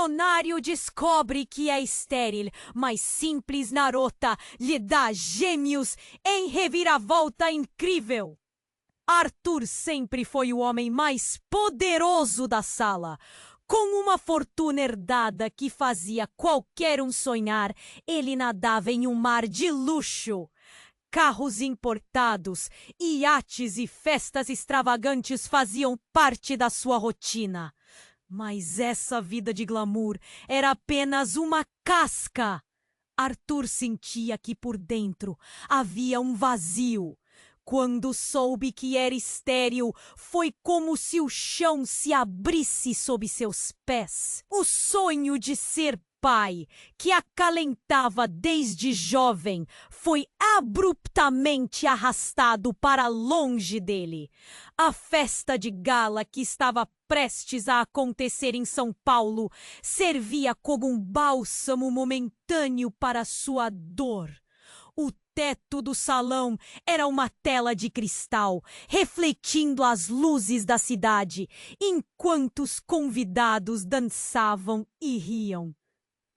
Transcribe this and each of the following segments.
milionário descobre que é estéril, mas simples Narota lhe dá gêmeos em reviravolta incrível. Arthur sempre foi o homem mais poderoso da sala. Com uma fortuna herdada que fazia qualquer um sonhar, ele nadava em um mar de luxo. Carros importados, iates e festas extravagantes faziam parte da sua rotina. Mas essa vida de glamour era apenas uma casca. Arthur sentia que por dentro havia um vazio. Quando soube que era estéril, foi como se o chão se abrisse sob seus pés. O sonho de ser pai, que acalentava desde jovem, foi abruptamente arrastado para longe dele. A festa de gala que estava prestes a acontecer em São Paulo servia como um bálsamo momentâneo para sua dor. O teto do salão era uma tela de cristal, refletindo as luzes da cidade, enquanto os convidados dançavam e riam.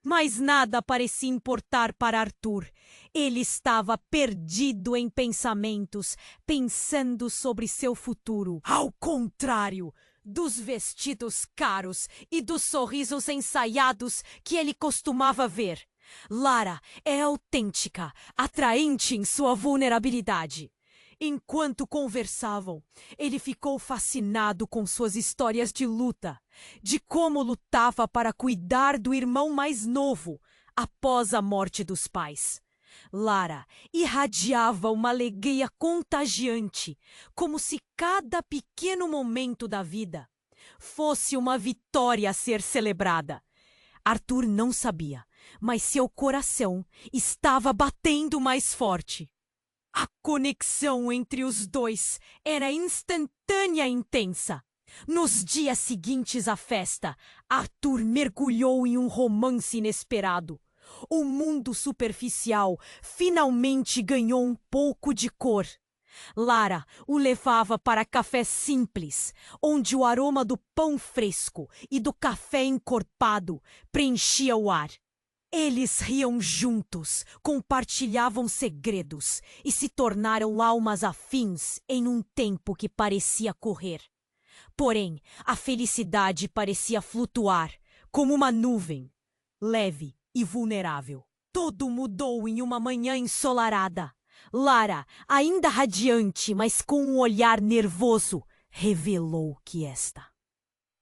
Mas nada parecia importar para Arthur. Ele estava perdido em pensamentos, pensando sobre seu futuro. Ao contrário dos vestidos caros e dos sorrisos ensaiados que ele costumava ver, Lara é autêntica, atraente em sua vulnerabilidade. Enquanto conversavam, ele ficou fascinado com suas histórias de luta, de como lutava para cuidar do irmão mais novo após a morte dos pais. Lara irradiava uma alegria contagiante, como se cada pequeno momento da vida fosse uma vitória a ser celebrada. Arthur não sabia, mas seu coração estava batendo mais forte. A conexão entre os dois era instantânea e intensa. Nos dias seguintes à festa, Arthur mergulhou em um romance inesperado. O mundo superficial finalmente ganhou um pouco de cor. Lara o levava para cafés simples, onde o aroma do pão fresco e do café encorpado preenchia o ar. Eles riam juntos, compartilhavam segredos e se tornaram almas afins em um tempo que parecia correr. Porém, a felicidade parecia flutuar, como uma nuvem, leve e vulnerável. Tudo mudou em uma manhã ensolarada. Lara, ainda radiante, mas com um olhar nervoso, revelou que esta.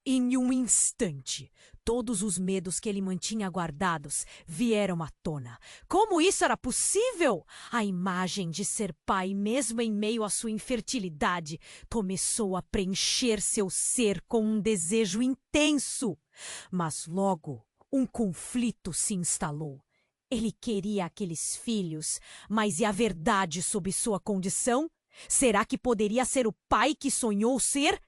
Em um instante, todos os medos que ele mantinha guardados vieram à tona. Como isso era possível? A imagem de ser pai, mesmo em meio à sua infertilidade, começou a preencher seu ser com um desejo intenso. Mas logo, um conflito se instalou. Ele queria aqueles filhos, mas e a verdade sobre sua condição? Será que poderia ser o pai que sonhou ser?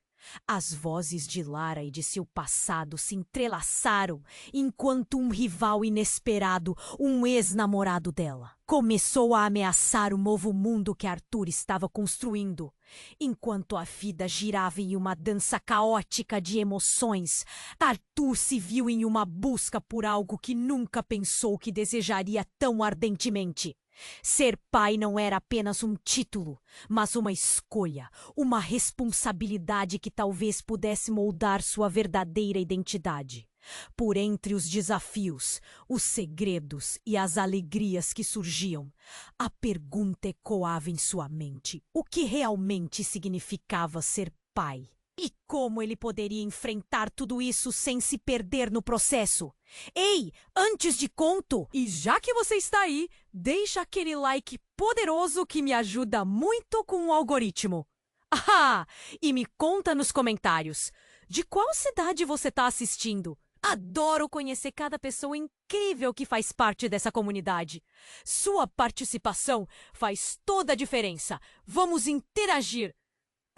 As vozes de Lara e de seu passado se entrelaçaram enquanto um rival inesperado, um ex-namorado dela, começou a ameaçar o novo mundo que Arthur estava construindo. Enquanto a vida girava em uma dança caótica de emoções, Arthur se viu em uma busca por algo que nunca pensou que desejaria tão ardentemente. Ser pai não era apenas um título, mas uma escolha, uma responsabilidade que talvez pudesse moldar sua verdadeira identidade. Por entre os desafios, os segredos e as alegrias que surgiam, a pergunta ecoava em sua mente: o que realmente significava ser pai? E como ele poderia enfrentar tudo isso sem se perder no processo? Ei, antes de conto! E já que você está aí, deixa aquele like poderoso que me ajuda muito com o algoritmo. Ah, e me conta nos comentários, de qual cidade você está assistindo? Adoro conhecer cada pessoa incrível que faz parte dessa comunidade. Sua participação faz toda a diferença. Vamos interagir!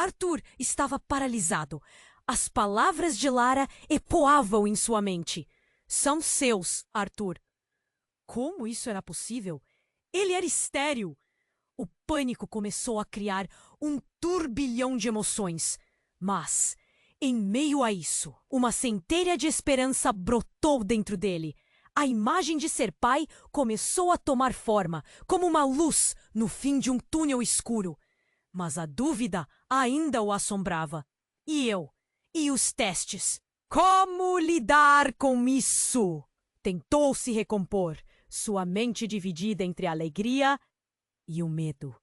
Arthur estava paralisado. As palavras de Lara ecoavam em sua mente. São seus, Arthur. Como isso era possível? Ele era estéril. O pânico começou a criar um turbilhão de emoções. Mas Em meio a isso, uma centelha de esperança brotou dentro dele. A imagem de ser pai começou a tomar forma, como uma luz no fim de um túnel escuro. Mas a dúvida ainda o assombrava. E eu? E os testes? Como lidar com isso? Tentou se recompor, sua mente dividida entre a alegria e o medo.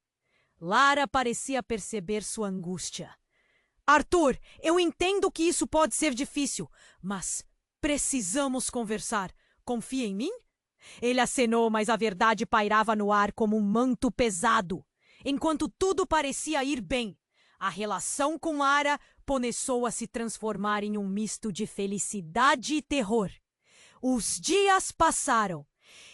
Lara parecia perceber sua angústia. Arthur, eu entendo que isso pode ser difícil, mas precisamos conversar. Confia em mim? Ele acenou, mas a verdade pairava no ar como um manto pesado. Enquanto tudo parecia ir bem, a relação com Lara começou a se transformar em um misto de felicidade e terror. Os dias passaram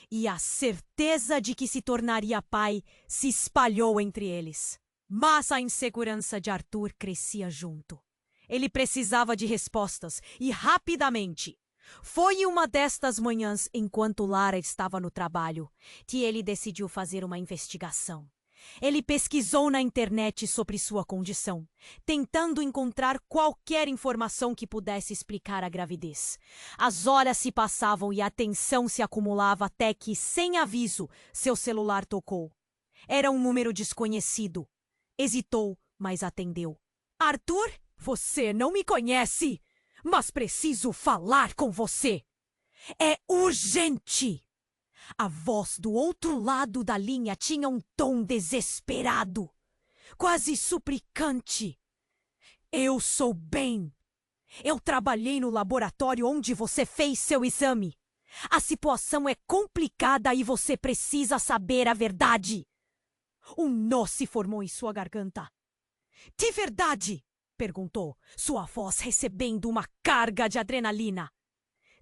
e a certeza de que se tornaria pai se espalhou entre eles. Mas a insegurança de Arthur crescia junto. Ele precisava de respostas e rapidamente. Foi uma destas manhãs, enquanto Lara estava no trabalho, que ele decidiu fazer uma investigação. Ele pesquisou na internet sobre sua condição, tentando encontrar qualquer informação que pudesse explicar a gravidez. As horas se passavam e a tensão se acumulava até que, sem aviso, seu celular tocou. Era um número desconhecido. Hesitou, mas atendeu. Arthur, você não me conhece, mas preciso falar com você. É urgente! A voz do outro lado da linha tinha um tom desesperado, quase suplicante. Eu sou Ben. Eu trabalhei no laboratório onde você fez seu exame. A situação é complicada e você precisa saber a verdade. Um nó se formou em sua garganta. Que verdade? Perguntou, sua voz recebendo uma carga de adrenalina.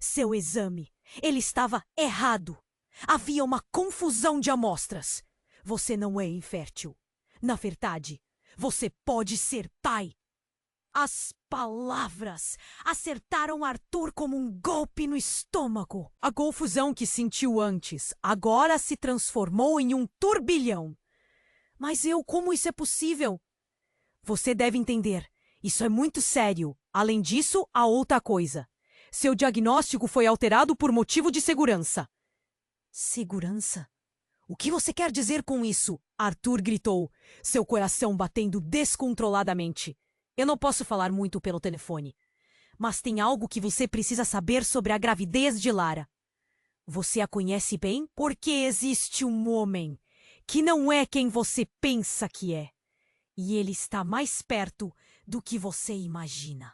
Seu exame. Ele estava errado. Havia uma confusão de amostras. Você não é infértil. Na verdade, você pode ser pai. As palavras acertaram Arthur como um golpe no estômago. A confusão que sentiu antes agora se transformou em um turbilhão. Mas como isso é possível? Você deve entender. Isso é muito sério. Além disso, há outra coisa. Seu diagnóstico foi alterado por motivo de segurança. Segurança? O que você quer dizer com isso? Arthur gritou, seu coração batendo descontroladamente. Eu não posso falar muito pelo telefone, mas tem algo que você precisa saber sobre a gravidez de Lara. Você a conhece bem? Porque existe um homem que não é quem você pensa que é. E ele está mais perto do que você imagina.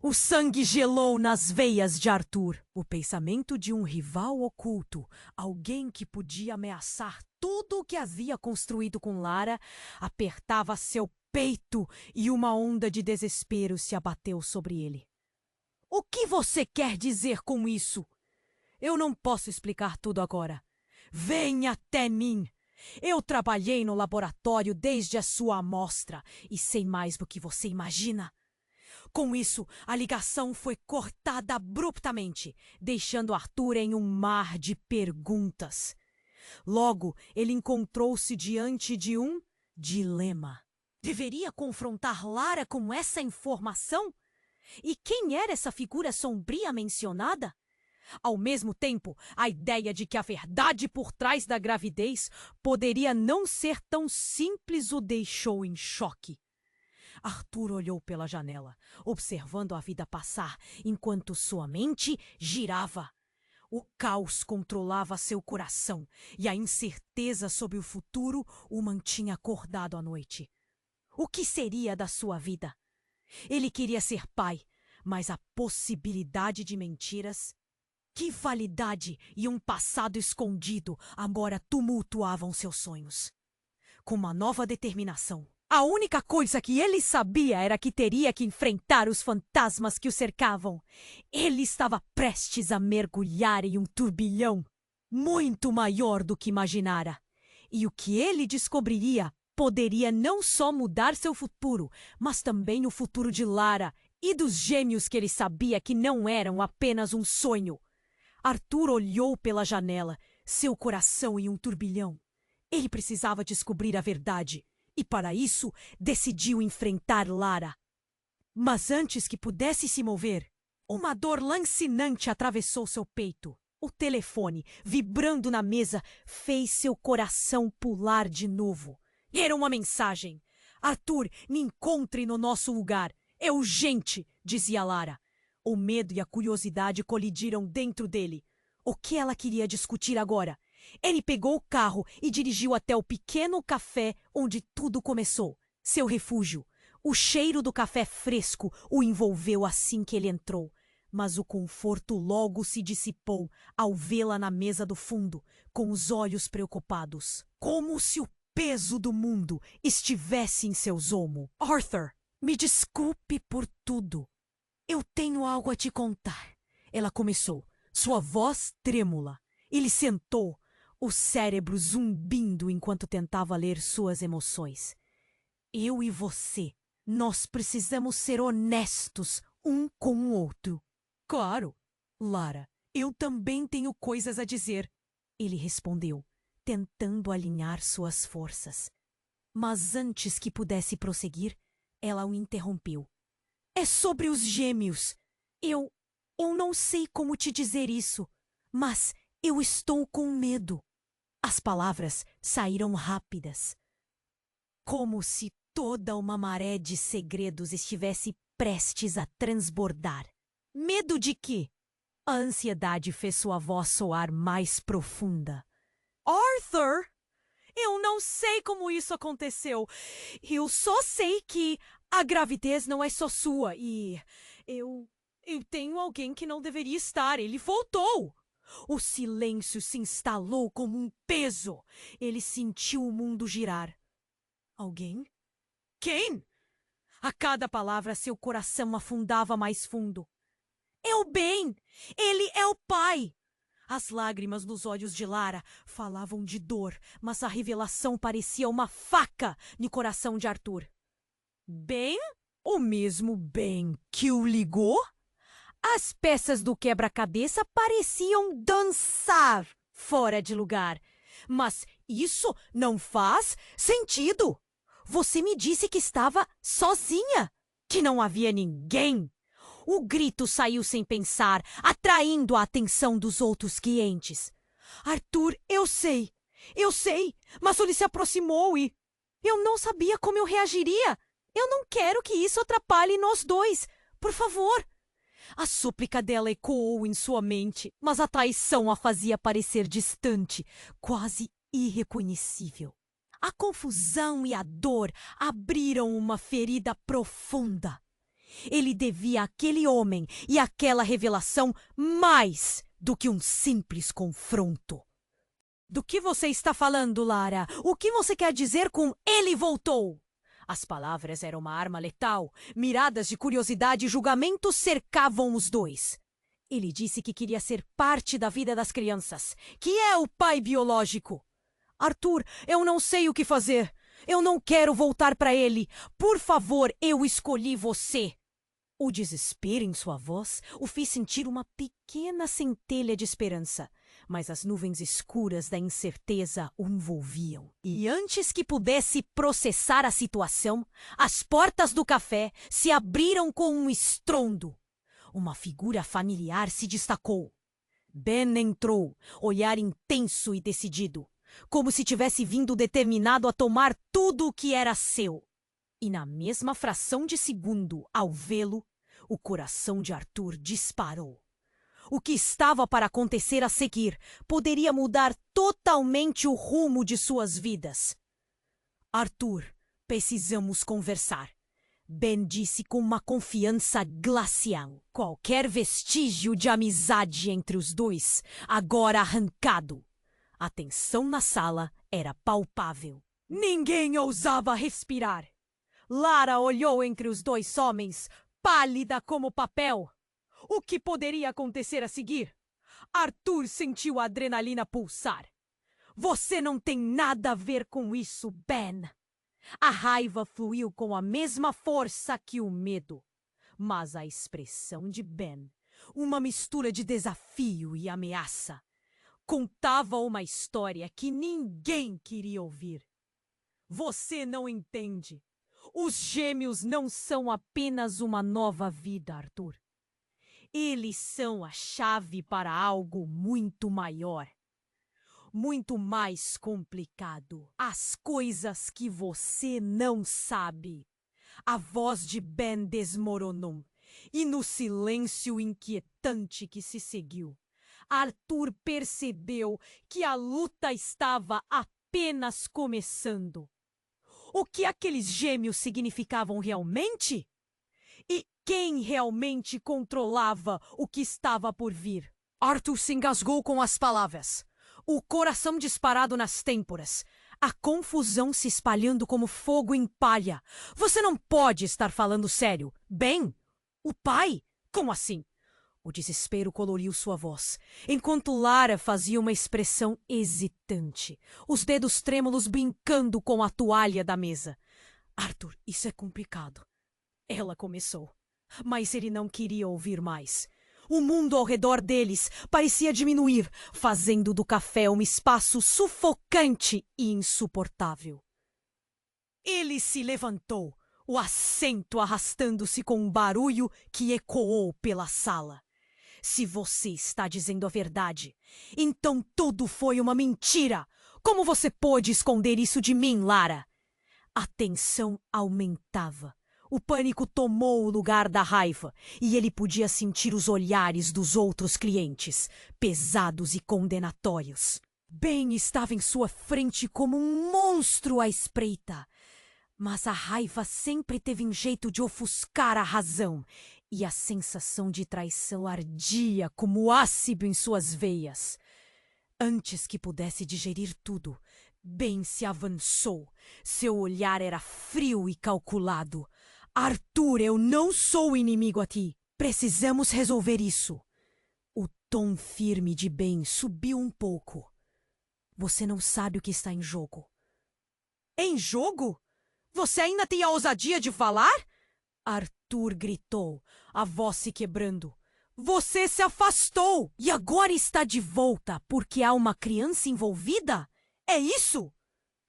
O sangue gelou nas veias de Arthur. O pensamento de um rival oculto, alguém que podia ameaçar tudo o que havia construído com Lara, apertava seu peito e uma onda de desespero se abateu sobre ele. O que você quer dizer com isso? Eu não posso explicar tudo agora. Venha até mim. Eu trabalhei no laboratório desde a sua amostra e sei mais do que você imagina. Com isso, a ligação foi cortada abruptamente, deixando Arthur em um mar de perguntas. Logo, ele encontrou-se diante de um dilema. Deveria confrontar Lara com essa informação? E quem era essa figura sombria mencionada? Ao mesmo tempo, a ideia de que a verdade por trás da gravidez poderia não ser tão simples o deixou em choque. Arthur olhou pela janela, observando a vida passar, enquanto sua mente girava. O caos controlava seu coração e a incerteza sobre o futuro o mantinha acordado à noite. O que seria da sua vida? Ele queria ser pai, mas a possibilidade de mentiras, rivalidade e um passado escondido agora tumultuavam seus sonhos. Com uma nova determinação, a única coisa que ele sabia era que teria que enfrentar os fantasmas que o cercavam. Ele estava prestes a mergulhar em um turbilhão muito maior do que imaginara. E o que ele descobriria poderia não só mudar seu futuro, mas também o futuro de Lara e dos gêmeos que ele sabia que não eram apenas um sonho. Arthur olhou pela janela, seu coração em um turbilhão. Ele precisava descobrir a verdade. E para isso, decidiu enfrentar Lara. Mas antes que pudesse se mover, uma dor lancinante atravessou seu peito. O telefone, vibrando na mesa, fez seu coração pular de novo. Era uma mensagem. Arthur, me encontre no nosso lugar. É urgente, dizia Lara. O medo e a curiosidade colidiram dentro dele. O que ela queria discutir agora? Ele pegou o carro e dirigiu até o pequeno café onde tudo começou. Seu refúgio. O cheiro do café fresco o envolveu assim que ele entrou. Mas o conforto logo se dissipou ao vê-la na mesa do fundo, com os olhos preocupados. Como se o peso do mundo estivesse em seus ombros. Arthur, me desculpe por tudo. Eu tenho algo a te contar. Ela começou, sua voz trêmula. Ele sentou, o cérebro zumbindo enquanto tentava ler suas emoções. Eu e você, nós precisamos ser honestos um com o outro. Claro, Lara, eu também tenho coisas a dizer. Ele respondeu, tentando alinhar suas forças. Mas antes que pudesse prosseguir, ela o interrompeu. É sobre os gêmeos. Eu não sei como te dizer isso, mas eu estou com medo. As palavras saíram rápidas, como se toda uma maré de segredos estivesse prestes a transbordar. Medo de quê? A ansiedade fez sua voz soar mais profunda. Arthur! Eu não sei como isso aconteceu. Eu só sei que a gravidez não é só sua e eu tenho alguém que não deveria estar. Ele voltou. O silêncio se instalou como um peso. Ele sentiu o mundo girar. Alguém? Quem? A cada palavra seu coração afundava mais fundo. É o Ben! Ele é o pai! As lágrimas nos olhos de Lara falavam de dor, mas a revelação parecia uma faca no coração de Arthur. Ben? O mesmo Ben que o ligou? As peças do quebra-cabeça pareciam dançar fora de lugar. Mas isso não faz sentido. Você me disse que estava sozinha, que não havia ninguém. O grito saiu sem pensar, atraindo a atenção dos outros clientes. Arthur, eu sei, mas ele se aproximou e eu não sabia como eu reagiria. Eu não quero que isso atrapalhe nós dois. Por favor. A súplica dela ecoou em sua mente, mas a traição a fazia parecer distante, quase irreconhecível. A confusão e a dor abriram uma ferida profunda. Ele devia àquele homem e àquela revelação mais do que um simples confronto. Do que você está falando, Lara? O que você quer dizer com ele voltou? As palavras eram uma arma letal. Miradas de curiosidade e julgamento cercavam os dois. Ele disse que queria ser parte da vida das crianças, que é o pai biológico. Arthur, eu não sei o que fazer. Eu não quero voltar para ele. Por favor, eu escolhi você. O desespero em sua voz o fez sentir uma pequena centelha de esperança, mas as nuvens escuras da incerteza o envolviam. E antes que pudesse processar a situação, as portas do café se abriram com um estrondo. Uma figura familiar se destacou. Ben entrou, olhar intenso e decidido, como se tivesse vindo determinado a tomar tudo o que era seu. E na mesma fração de segundo, ao vê-lo, o coração de Arthur disparou. O que estava para acontecer a seguir poderia mudar totalmente o rumo de suas vidas. Arthur, precisamos conversar. Ben disse com uma confiança glacial. Qualquer vestígio de amizade entre os dois, agora arrancado. A tensão na sala era palpável. Ninguém ousava respirar. Lara olhou entre os dois homens, pálida como papel. O que poderia acontecer a seguir? Arthur sentiu a adrenalina pulsar. Você não tem nada a ver com isso, Ben. A raiva fluiu com a mesma força que o medo. Mas a expressão de Ben, uma mistura de desafio e ameaça, contava uma história que ninguém queria ouvir. Você não entende. Os gêmeos não são apenas uma nova vida, Arthur. Eles são a chave para algo muito maior. Muito mais complicado. As coisas que você não sabe. A voz de Ben desmoronou. E no silêncio inquietante que se seguiu, Arthur percebeu que a luta estava apenas começando. O que aqueles gêmeos significavam realmente? E quem realmente controlava o que estava por vir? Arthur se engasgou com as palavras. O coração disparado nas têmporas. A confusão se espalhando como fogo em palha. Você não pode estar falando sério. Ben? O pai? Como assim? O desespero coloriu sua voz, enquanto Lara fazia uma expressão hesitante, os dedos trêmulos brincando com a toalha da mesa. Arthur, isso é complicado. Ela começou, mas ele não queria ouvir mais. O mundo ao redor deles parecia diminuir, fazendo do café um espaço sufocante e insuportável. Ele se levantou, o assento arrastando-se com um barulho que ecoou pela sala. Se você está dizendo a verdade, então tudo foi uma mentira. Como você pôde esconder isso de mim, Lara? A tensão aumentava. O pânico tomou o lugar da raiva e ele podia sentir os olhares dos outros clientes, pesados e condenatórios. Ben estava em sua frente como um monstro à espreita. Mas a raiva sempre teve um jeito de ofuscar a razão, e a sensação de traição ardia como ácido em suas veias. Antes que pudesse digerir tudo, Ben se avançou. Seu olhar era frio e calculado. Arthur, eu não sou inimigo a ti. Precisamos resolver isso. O tom firme de Ben subiu um pouco. Você não sabe o que está em jogo. Em jogo? Você ainda tem a ousadia de falar? Arthur gritou, a voz se quebrando. Você se afastou e agora está de volta porque há uma criança envolvida? É isso?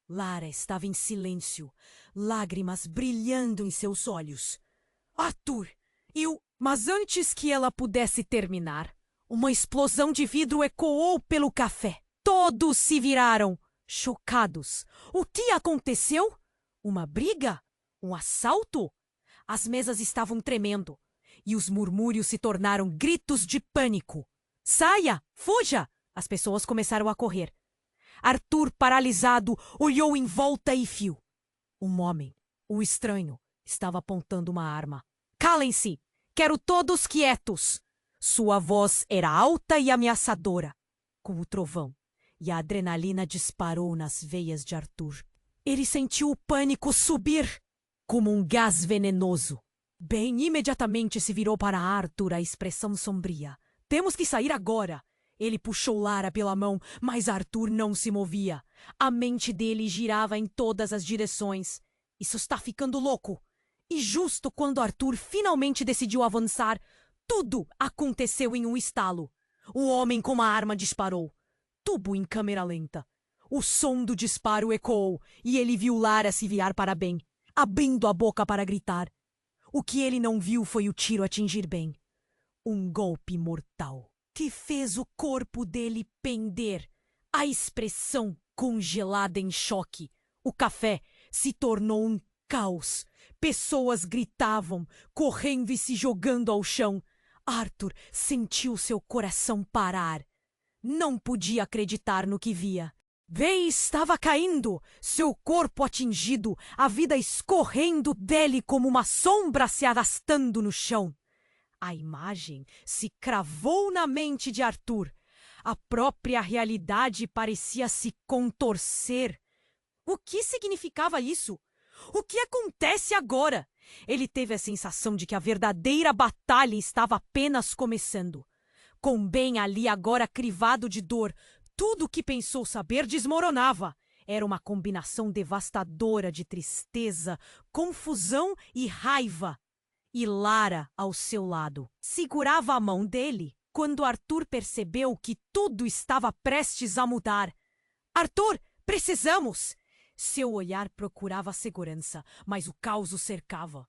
Lara estava em silêncio, lágrimas brilhando em seus olhos. Arthur, Mas antes que ela pudesse terminar, uma explosão de vidro ecoou pelo café. Todos se viraram, chocados. O que aconteceu? Uma briga? Um assalto? As mesas estavam tremendo e os murmúrios se tornaram gritos de pânico. Saia! Fuja! As pessoas começaram a correr. Arthur, paralisado, olhou em volta e viu. Um homem, o estranho, estava apontando uma arma. Calem-se! Quero todos quietos! Sua voz era alta e ameaçadora, como o trovão, e a adrenalina disparou nas veias de Arthur. Ele sentiu o pânico subir como um gás venenoso. Ben imediatamente se virou para Arthur, a expressão sombria. Temos que sair agora! Ele puxou Lara pela mão, mas Arthur não se movia. A mente dele girava em todas as direções. Isso está ficando louco! E justo quando Arthur finalmente decidiu avançar, tudo aconteceu em um estalo. O homem com a arma disparou. Tubo em câmera lenta. O som do disparo ecoou e ele viu Lara se virar para Ben, abrindo a boca para gritar. O que ele não viu foi o tiro atingir Ben. Um golpe mortal que fez o corpo dele pender. A expressão congelada em choque. O café se tornou um caos. Pessoas gritavam, correndo e se jogando ao chão. Arthur sentiu seu coração parar. Não podia acreditar no que via. Ben estava caindo, seu corpo atingido, a vida escorrendo dele como uma sombra se arrastando no chão. A imagem se cravou na mente de Arthur. A própria realidade parecia se contorcer. O que significava isso? O que acontece agora? Ele teve a sensação de que a verdadeira batalha estava apenas começando. Com Ben ali agora crivado de dor, tudo o que pensou saber desmoronava. Era uma combinação devastadora de tristeza, confusão e raiva. E Lara, ao seu lado, segurava a mão dele quando Arthur percebeu que tudo estava prestes a mudar. Arthur, precisamos! Seu olhar procurava a segurança, mas o caos o cercava.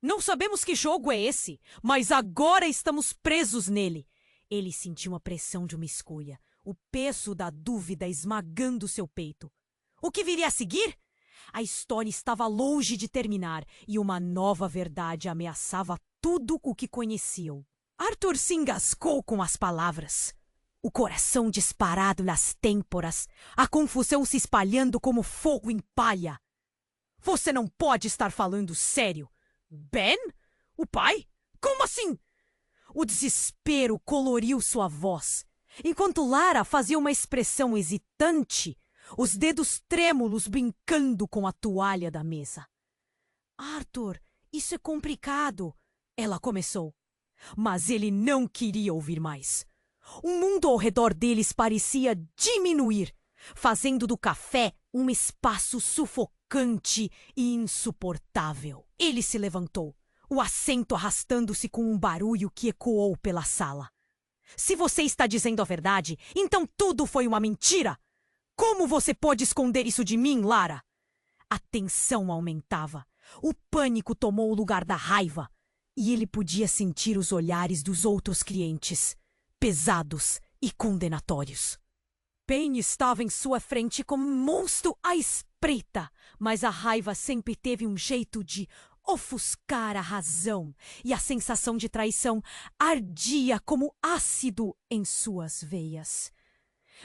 Não sabemos que jogo é esse, mas agora estamos presos nele. Ele sentiu a pressão de uma escolha, o peso da dúvida esmagando seu peito. O que viria a seguir? A história estava longe de terminar e uma nova verdade ameaçava tudo o que conheciam. Arthur se engasgou com as palavras. O coração disparado nas têmporas, a confusão se espalhando como fogo em palha. Você não pode estar falando sério. Ben? O pai? Como assim? O desespero coloriu sua voz. Enquanto Lara fazia uma expressão hesitante, os dedos trêmulos brincando com a toalha da mesa. Arthur, isso é complicado, ela começou. Mas ele não queria ouvir mais. O mundo ao redor deles parecia diminuir, fazendo do café um espaço sufocante e insuportável. Ele se levantou, o assento arrastando-se com um barulho que ecoou pela sala. Se você está dizendo a verdade, então tudo foi uma mentira! Como você pode esconder isso de mim, Lara? A tensão aumentava. O pânico tomou o lugar da raiva. E ele podia sentir os olhares dos outros clientes, pesados e condenatórios. Payne estava em sua frente como um monstro à espreita, mas a raiva sempre teve um jeito de ofuscar a razão, e a sensação de traição ardia como ácido em suas veias.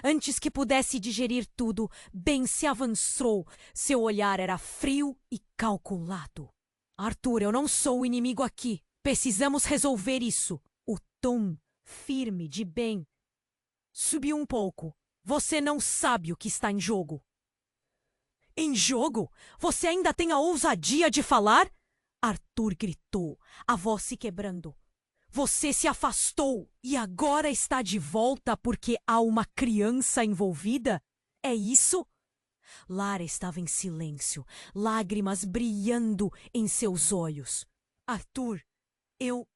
Antes que pudesse digerir tudo, Ben se avançou. Seu olhar era frio e calculado. Arthur, eu não sou o inimigo aqui. Precisamos resolver isso. O tom firme de Ben subiu um pouco. Você não sabe o que está em jogo. Em jogo? Você ainda tem a ousadia de falar? Arthur gritou, a voz se quebrando. Você se afastou e agora está de volta porque há uma criança envolvida? É isso? Lara estava em silêncio, lágrimas brilhando em seus olhos. Arthur, eu...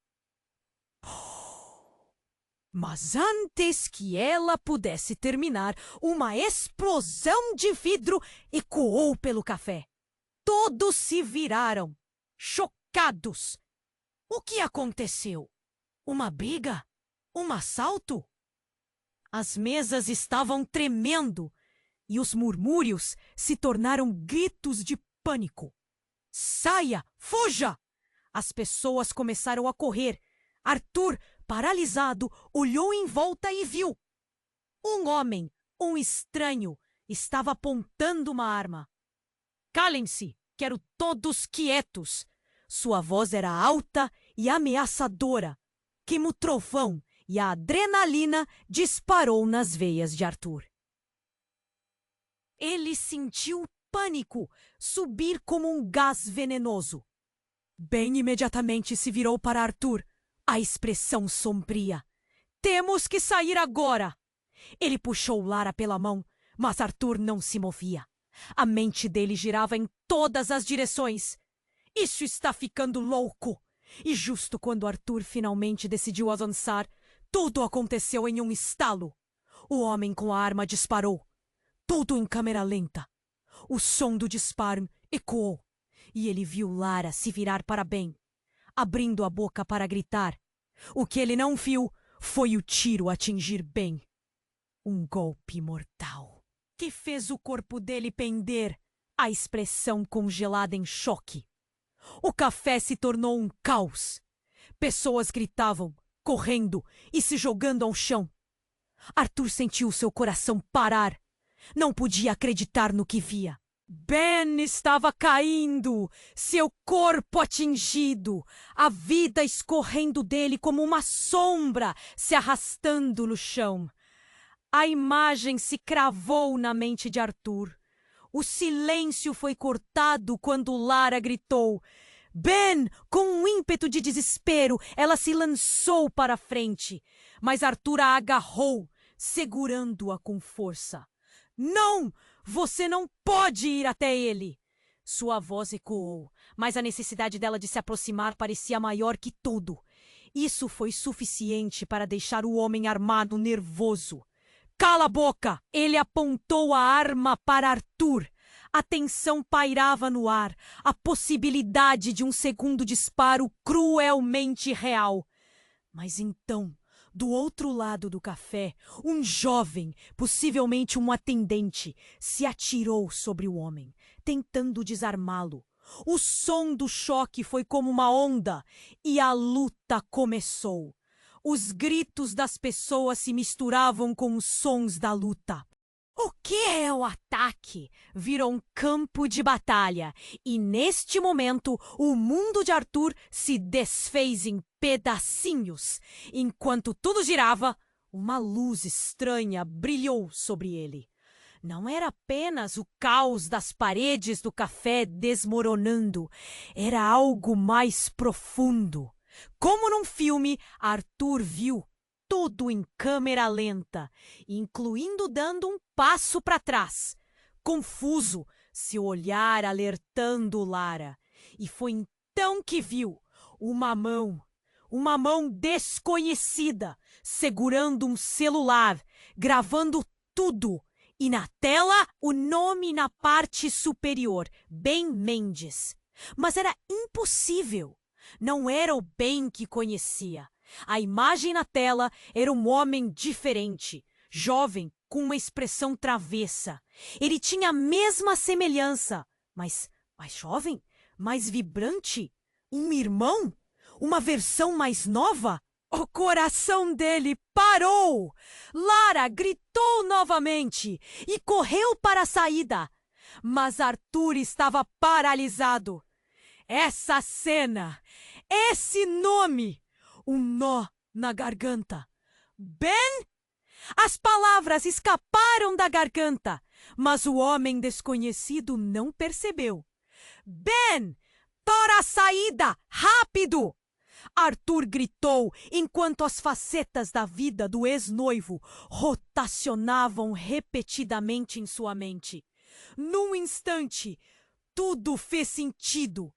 Mas antes que ela pudesse terminar, uma explosão de vidro ecoou pelo café. Todos se viraram, chocados. O que aconteceu? Uma briga? Um assalto? As mesas estavam tremendo e os murmúrios se tornaram gritos de pânico. Saia! Fuja! As pessoas começaram a correr. Arthur, paralisado, olhou em volta e viu. Um homem, um estranho, estava apontando uma arma. Calem-se! Quero todos quietos! Sua voz era alta e ameaçadora. Como o trovão, e a adrenalina disparou nas veias de Arthur. Ele sentiu pânico subir como um gás venenoso. Ben imediatamente se virou para Arthur, a expressão sombria. Temos que sair agora! Ele puxou Lara pela mão, mas Arthur não se movia. A mente dele girava em todas as direções. Isso está ficando louco! E justo quando Arthur finalmente decidiu avançar, tudo aconteceu em um estalo. O homem com a arma disparou. Tudo em câmera lenta. O som do disparo ecoou, e ele viu Lara se virar para Ben, abrindo a boca para gritar. O que ele não viu foi o tiro atingir Ben. Um golpe mortal, que fez o corpo dele pender, a expressão congelada em choque. O café se tornou um caos. Pessoas gritavam, correndo e se jogando ao chão. Arthur sentiu seu coração parar. Não podia acreditar no que via. Ben estava caindo, seu corpo atingido, a vida escorrendo dele como uma sombra se arrastando no chão. A imagem se cravou na mente de Arthur. O silêncio foi cortado quando Lara gritou. Ben, com um ímpeto de desespero, ela se lançou para a frente, mas Arthur a agarrou, segurando-a com força. Não! Você não pode ir até ele! Sua voz ecoou, mas a necessidade dela de se aproximar parecia maior que tudo. Isso foi suficiente para deixar o homem armado nervoso. Cala a boca! Ele apontou a arma para Arthur. A tensão pairava no ar, a possibilidade de um segundo disparo cruelmente real. Mas então, do outro lado do café, um jovem, possivelmente um atendente, se atirou sobre o homem, tentando desarmá-lo. O som do choque foi como uma onda e a luta começou. Os gritos das pessoas se misturavam com os sons da luta. O que é o ataque? Virou um campo de batalha, e neste momento o mundo de Arthur se desfez em pedacinhos. Enquanto tudo girava, uma luz estranha brilhou sobre ele. Não era apenas o caos das paredes do café desmoronando, era algo mais profundo. Como num filme, Arthur viu tudo em câmera lenta, incluindo dando um passo para trás. Confuso, seu olhar alertando Lara. E foi então que viu uma mão desconhecida, segurando um celular, gravando tudo. E na tela, o nome na parte superior, Ben Mendes. Mas era impossível. Não era o Ben que conhecia. A imagem na tela era um homem diferente, jovem, com uma expressão travessa. Ele tinha a mesma semelhança, mas mais jovem, mais vibrante. Um irmão? Uma versão mais nova? O coração dele parou! Lara gritou novamente e correu para a saída. Mas Arthur estava paralisado. Essa cena, esse nome, um nó na garganta. Ben? As palavras escaparam da garganta, mas o homem desconhecido não percebeu. Ben! Para a saída! Rápido! Arthur gritou enquanto as facetas da vida do ex-noivo rotacionavam repetidamente em sua mente. Num instante, tudo fez sentido.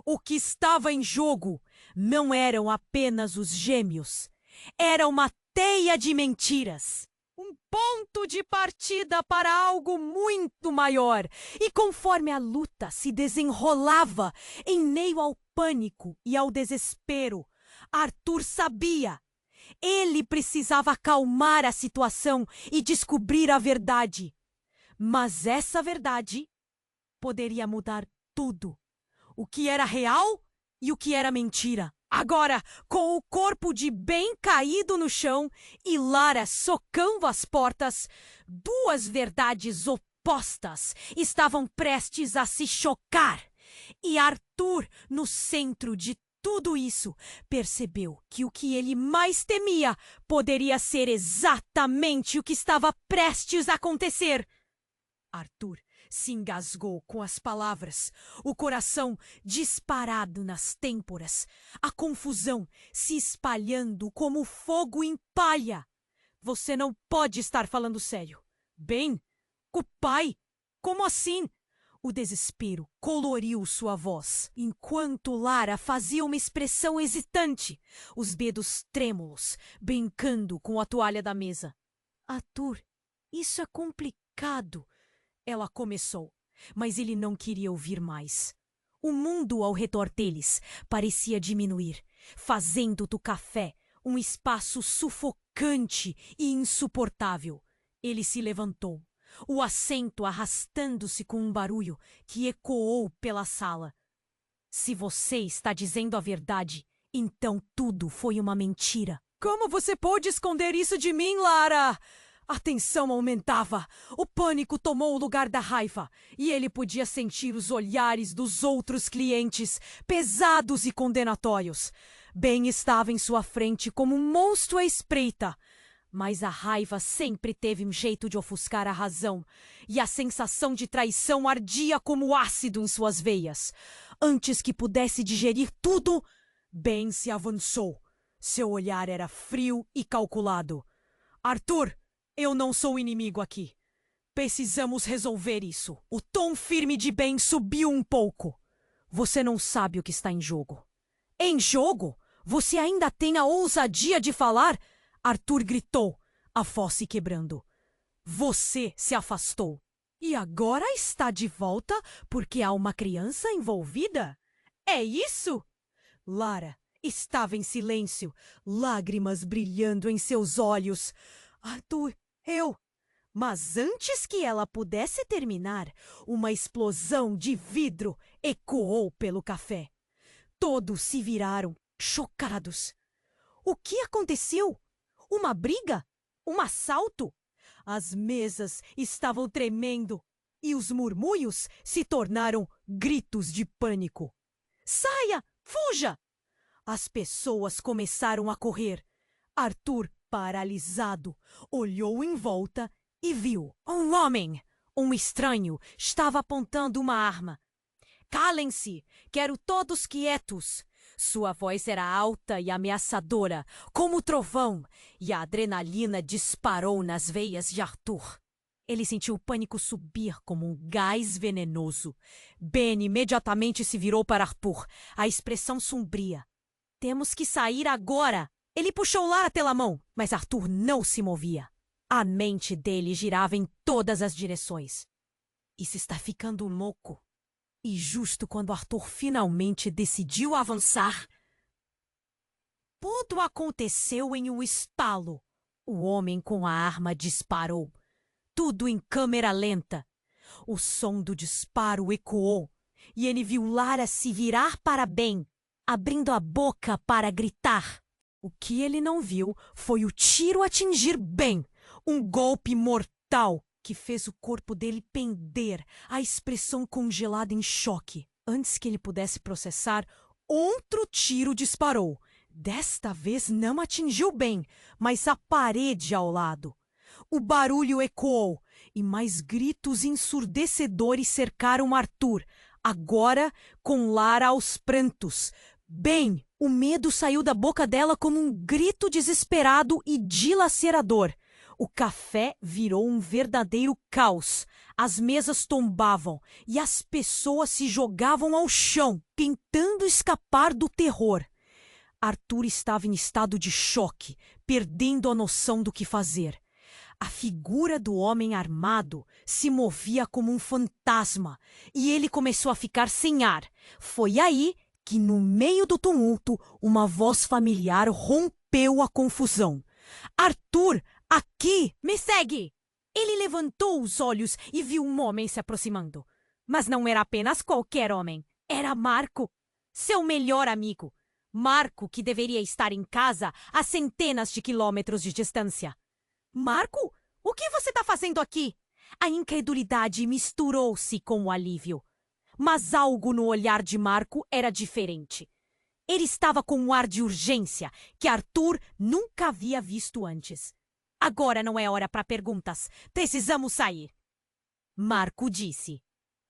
O que estava em jogo não eram apenas os gêmeos. Era uma teia de mentiras. Um ponto de partida para algo muito maior. E conforme a luta se desenrolava em meio ao pânico e ao desespero, Arthur sabia. Ele precisava acalmar a situação e descobrir a verdade. Mas essa verdade poderia mudar tudo. O que era real e o que era mentira. Agora, com o corpo de Ben caído no chão e Lara socando as portas, duas verdades opostas estavam prestes a se chocar. E Arthur, no centro de tudo isso, percebeu que o que ele mais temia poderia ser exatamente o que estava prestes a acontecer. Arthur se engasgou com as palavras, o coração disparado nas têmporas, a confusão se espalhando como fogo em palha. Você não pode estar falando sério. Ben? O pai? Como assim? O desespero coloriu sua voz, enquanto Lara fazia uma expressão hesitante, os dedos trêmulos, brincando com a toalha da mesa. Arthur, isso é complicado. Ela começou, mas ele não queria ouvir mais. O mundo ao redor deles parecia diminuir, fazendo do café um espaço sufocante e insuportável. Ele se levantou, o assento arrastando-se com um barulho que ecoou pela sala. Se você está dizendo a verdade, então tudo foi uma mentira. Como você pôde esconder isso de mim, Lara? A tensão aumentava. O pânico tomou o lugar da raiva. E ele podia sentir os olhares dos outros clientes, pesados e condenatórios. Ben estava em sua frente como um monstro à espreita. Mas a raiva sempre teve um jeito de ofuscar a razão. E a sensação de traição ardia como ácido em suas veias. Antes que pudesse digerir tudo, Ben se avançou. Seu olhar era frio e calculado. Arthur! Eu não sou o inimigo aqui. Precisamos resolver isso. O tom firme de Ben subiu um pouco. Você não sabe o que está em jogo. Em jogo? Você ainda tem a ousadia de falar? Arthur gritou, a voz se quebrando. Você se afastou. E agora está de volta porque há uma criança envolvida? É isso? Lara estava em silêncio, lágrimas brilhando em seus olhos. Arthur, eu. Mas antes que ela pudesse terminar, uma explosão de vidro ecoou pelo café. Todos se viraram, chocados. O que aconteceu? Uma briga? Um assalto? As mesas estavam tremendo e os murmúrios se tornaram gritos de pânico. Saia! Fuja! As pessoas começaram a correr. Arthur, paralisado, olhou em volta e viu um homem. Um estranho estava apontando uma arma. Calem-se! Quero todos quietos! Sua voz era alta e ameaçadora, como o trovão, e a adrenalina disparou nas veias de Arthur. Ele sentiu o pânico subir como um gás venenoso. Ben imediatamente se virou para Arthur, a expressão sombria. Temos que sair agora! Ele puxou Lara pela mão, mas Arthur não se movia. A mente dele girava em todas as direções. Isso está ficando louco. E justo quando Arthur finalmente decidiu avançar, tudo aconteceu em um estalo. O homem com a arma disparou. Tudo em câmera lenta. O som do disparo ecoou e ele viu Lara se virar para Ben, abrindo a boca para gritar. O que ele não viu foi o tiro atingir Ben, um golpe mortal que fez o corpo dele pender, a expressão congelada em choque. Antes que ele pudesse processar, outro tiro disparou. Desta vez não atingiu Ben, mas a parede ao lado. O barulho ecoou e mais gritos ensurdecedores cercaram Arthur, agora com Lara aos prantos. Ben, o medo saiu da boca dela como um grito desesperado e dilacerador. O café virou um verdadeiro caos. As mesas tombavam e as pessoas se jogavam ao chão, tentando escapar do terror. Arthur estava em estado de choque, perdendo a noção do que fazer. A figura do homem armado se movia como um fantasma e ele começou a ficar sem ar. Foi aí que, no meio do tumulto, uma voz familiar rompeu a confusão. Arthur! Aqui! Me segue! Ele levantou os olhos e viu um homem se aproximando. Mas não era apenas qualquer homem. Era Marco, seu melhor amigo. Marco, que deveria estar em casa a centenas de quilômetros de distância. Marco? O que você está fazendo aqui? A incredulidade misturou-se com o alívio. Mas algo no olhar de Marco era diferente. Ele estava com um ar de urgência que Arthur nunca havia visto antes. Agora não é hora para perguntas. Precisamos sair. Marco disse,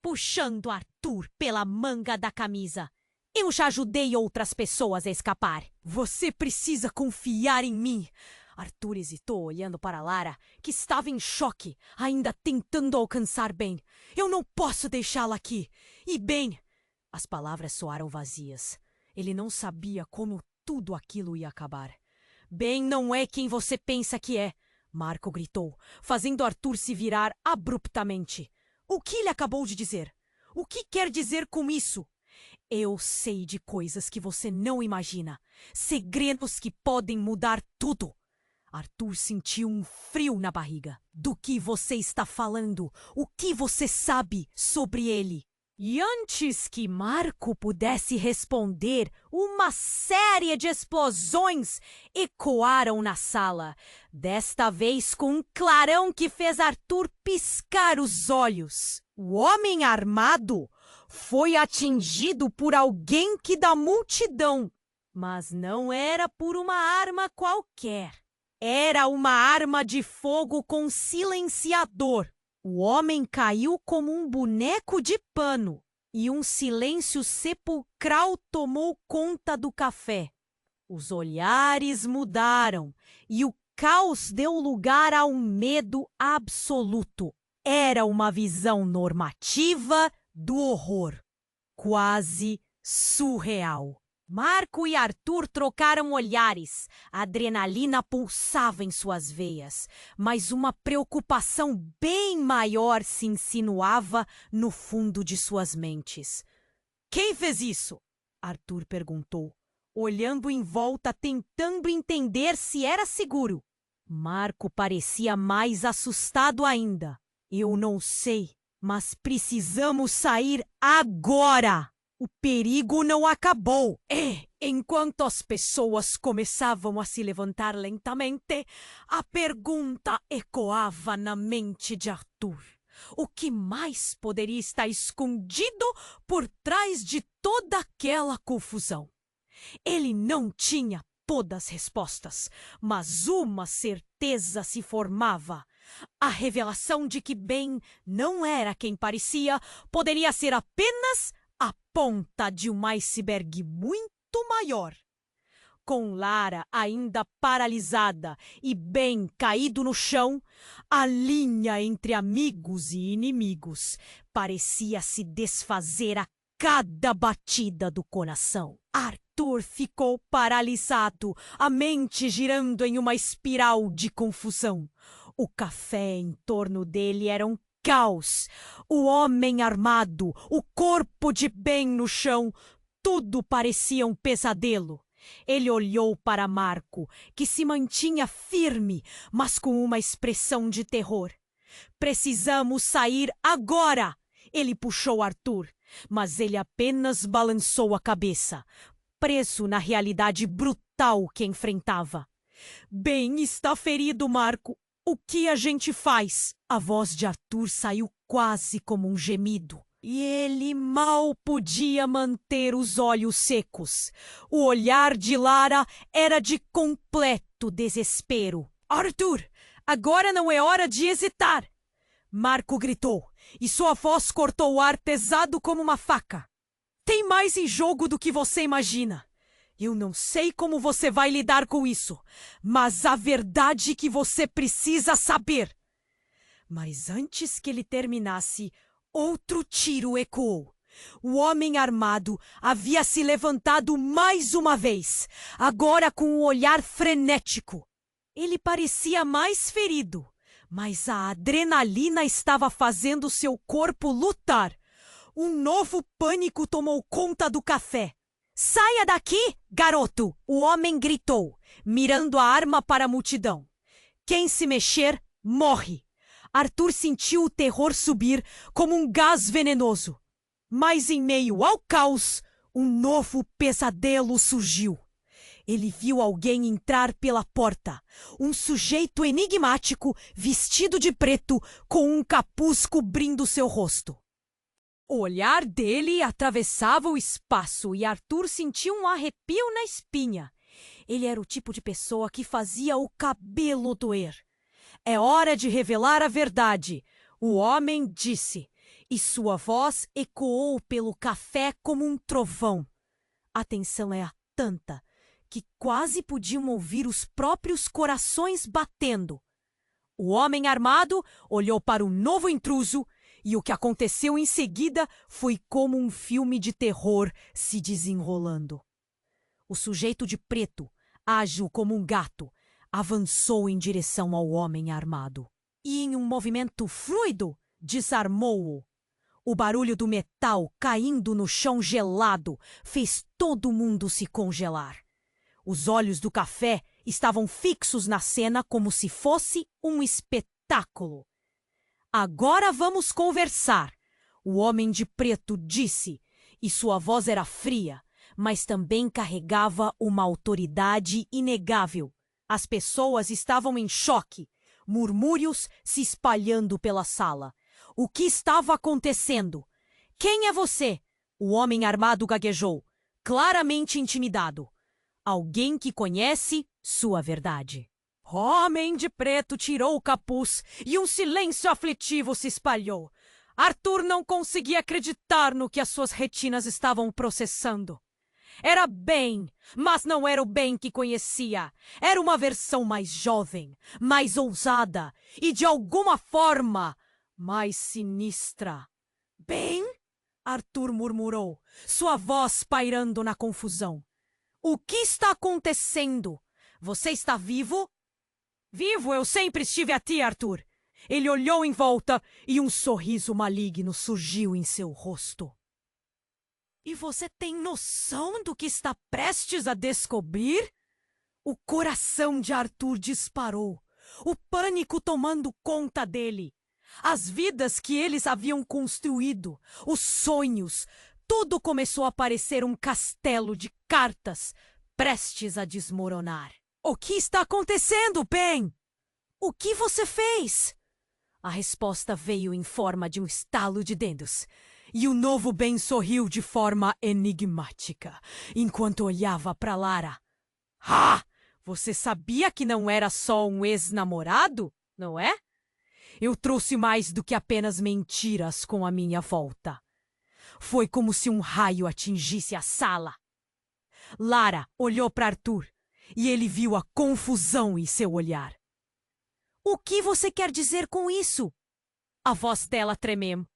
puxando Arthur pela manga da camisa. Eu já ajudei outras pessoas a escapar. Você precisa confiar em mim. Arthur hesitou, olhando para Lara, que estava em choque, ainda tentando alcançar Ben. Eu não posso deixá-la aqui. E Ben... As palavras soaram vazias. Ele não sabia como tudo aquilo ia acabar. Ben não é quem você pensa que é, Marco gritou, fazendo Arthur se virar abruptamente. O que ele acabou de dizer? O que quer dizer com isso? Eu sei de coisas que você não imagina. Segredos que podem mudar tudo. Arthur sentiu um frio na barriga. Do que você está falando? O que você sabe sobre ele? E antes que Marco pudesse responder, uma série de explosões ecoaram na sala. Desta vez com um clarão que fez Arthur piscar os olhos. O homem armado foi atingido por alguém que da multidão. Mas não era por uma arma qualquer. Era uma arma de fogo com silenciador. O homem caiu como um boneco de pano e um silêncio sepulcral tomou conta do café. Os olhares mudaram e o caos deu lugar a um medo absoluto. Era uma visão normativa do horror, quase surreal. Marco e Arthur trocaram olhares. A adrenalina pulsava em suas veias, mas uma preocupação bem maior se insinuava no fundo de suas mentes. Quem fez isso? Arthur perguntou, olhando em volta, tentando entender se era seguro. Marco parecia mais assustado ainda. Eu não sei, mas precisamos sair agora! O perigo não acabou. Enquanto as pessoas começavam a se levantar lentamente, a pergunta ecoava na mente de Arthur. O que mais poderia estar escondido por trás de toda aquela confusão? Ele não tinha todas as respostas, mas uma certeza se formava. A revelação de que Ben não era quem parecia poderia ser apenas a ponta de um iceberg muito maior. Com Lara ainda paralisada e Ben caído no chão, a linha entre amigos e inimigos parecia se desfazer a cada batida do coração. Arthur ficou paralisado, a mente girando em uma espiral de confusão. O café em torno dele era um caos. O homem armado, o corpo de Ben no chão, tudo parecia um pesadelo. Ele olhou para Marco, que se mantinha firme, mas com uma expressão de terror. Precisamos sair agora! Ele puxou Arthur, mas ele apenas balançou a cabeça, preso na realidade brutal que enfrentava. Ben está ferido, Marco. O que a gente faz? A voz de Arthur saiu quase como um gemido. E ele mal podia manter os olhos secos. O olhar de Lara era de completo desespero. Arthur, agora não é hora de hesitar! Marco gritou, e sua voz cortou o ar pesado como uma faca. Tem mais em jogo do que você imagina. Eu não sei como você vai lidar com isso, mas a verdade que você precisa saber. Mas antes que ele terminasse, outro tiro ecoou. O homem armado havia se levantado mais uma vez, agora com um olhar frenético. Ele parecia mais ferido, mas a adrenalina estava fazendo seu corpo lutar. Um novo pânico tomou conta do café. Saia daqui, garoto! O homem gritou, mirando a arma para a multidão. Quem se mexer, morre. Arthur sentiu o terror subir como um gás venenoso. Mas em meio ao caos, um novo pesadelo surgiu. Ele viu alguém entrar pela porta. Um sujeito enigmático, vestido de preto, com um capuz cobrindo seu rosto. O olhar dele atravessava o espaço e Arthur sentiu um arrepio na espinha. Ele era o tipo de pessoa que fazia o cabelo doer. É hora de revelar a verdade, o homem disse, e sua voz ecoou pelo café como um trovão. A tensão era tanta que quase podiam ouvir os próprios corações batendo. O homem armado olhou para o novo intruso e o que aconteceu em seguida foi como um filme de terror se desenrolando. O sujeito de preto, ágil como um gato, avançou em direção ao homem armado. E em um movimento fluido, desarmou-o. O barulho do metal caindo no chão gelado fez todo mundo se congelar. Os olhos do café estavam fixos na cena como se fosse um espetáculo. Agora vamos conversar, o homem de preto disse, e sua voz era fria, mas também carregava uma autoridade inegável. As pessoas estavam em choque, murmúrios se espalhando pela sala. O que estava acontecendo? Quem é você? O homem armado gaguejou, claramente intimidado. Alguém que conhece sua verdade. O homem de preto tirou o capuz e um silêncio aflitivo se espalhou. Arthur não conseguia acreditar no que as suas retinas estavam processando. Era Ben, mas não era o Ben que conhecia. Era uma versão mais jovem, mais ousada e, de alguma forma, mais sinistra. Ben? Arthur murmurou, sua voz pairando na confusão. O que está acontecendo? Você está vivo? Vivo, eu sempre estive aqui, Arthur. Ele olhou em volta e um sorriso maligno surgiu em seu rosto. E você tem noção do que está prestes a descobrir? O coração de Arthur disparou, o pânico tomando conta dele. As vidas que eles haviam construído, os sonhos, tudo começou a parecer um castelo de cartas prestes a desmoronar. O que está acontecendo, Ben? O que você fez? A resposta veio em forma de um estalo de dedos. E o novo Ben sorriu de forma enigmática, enquanto olhava para Lara. Ah! Você sabia que não era só um ex-namorado, não é? Eu trouxe mais do que apenas mentiras com a minha volta. Foi como se um raio atingisse a sala. Lara olhou para Arthur e ele viu a confusão em seu olhar. O que você quer dizer com isso? A voz dela tremeu.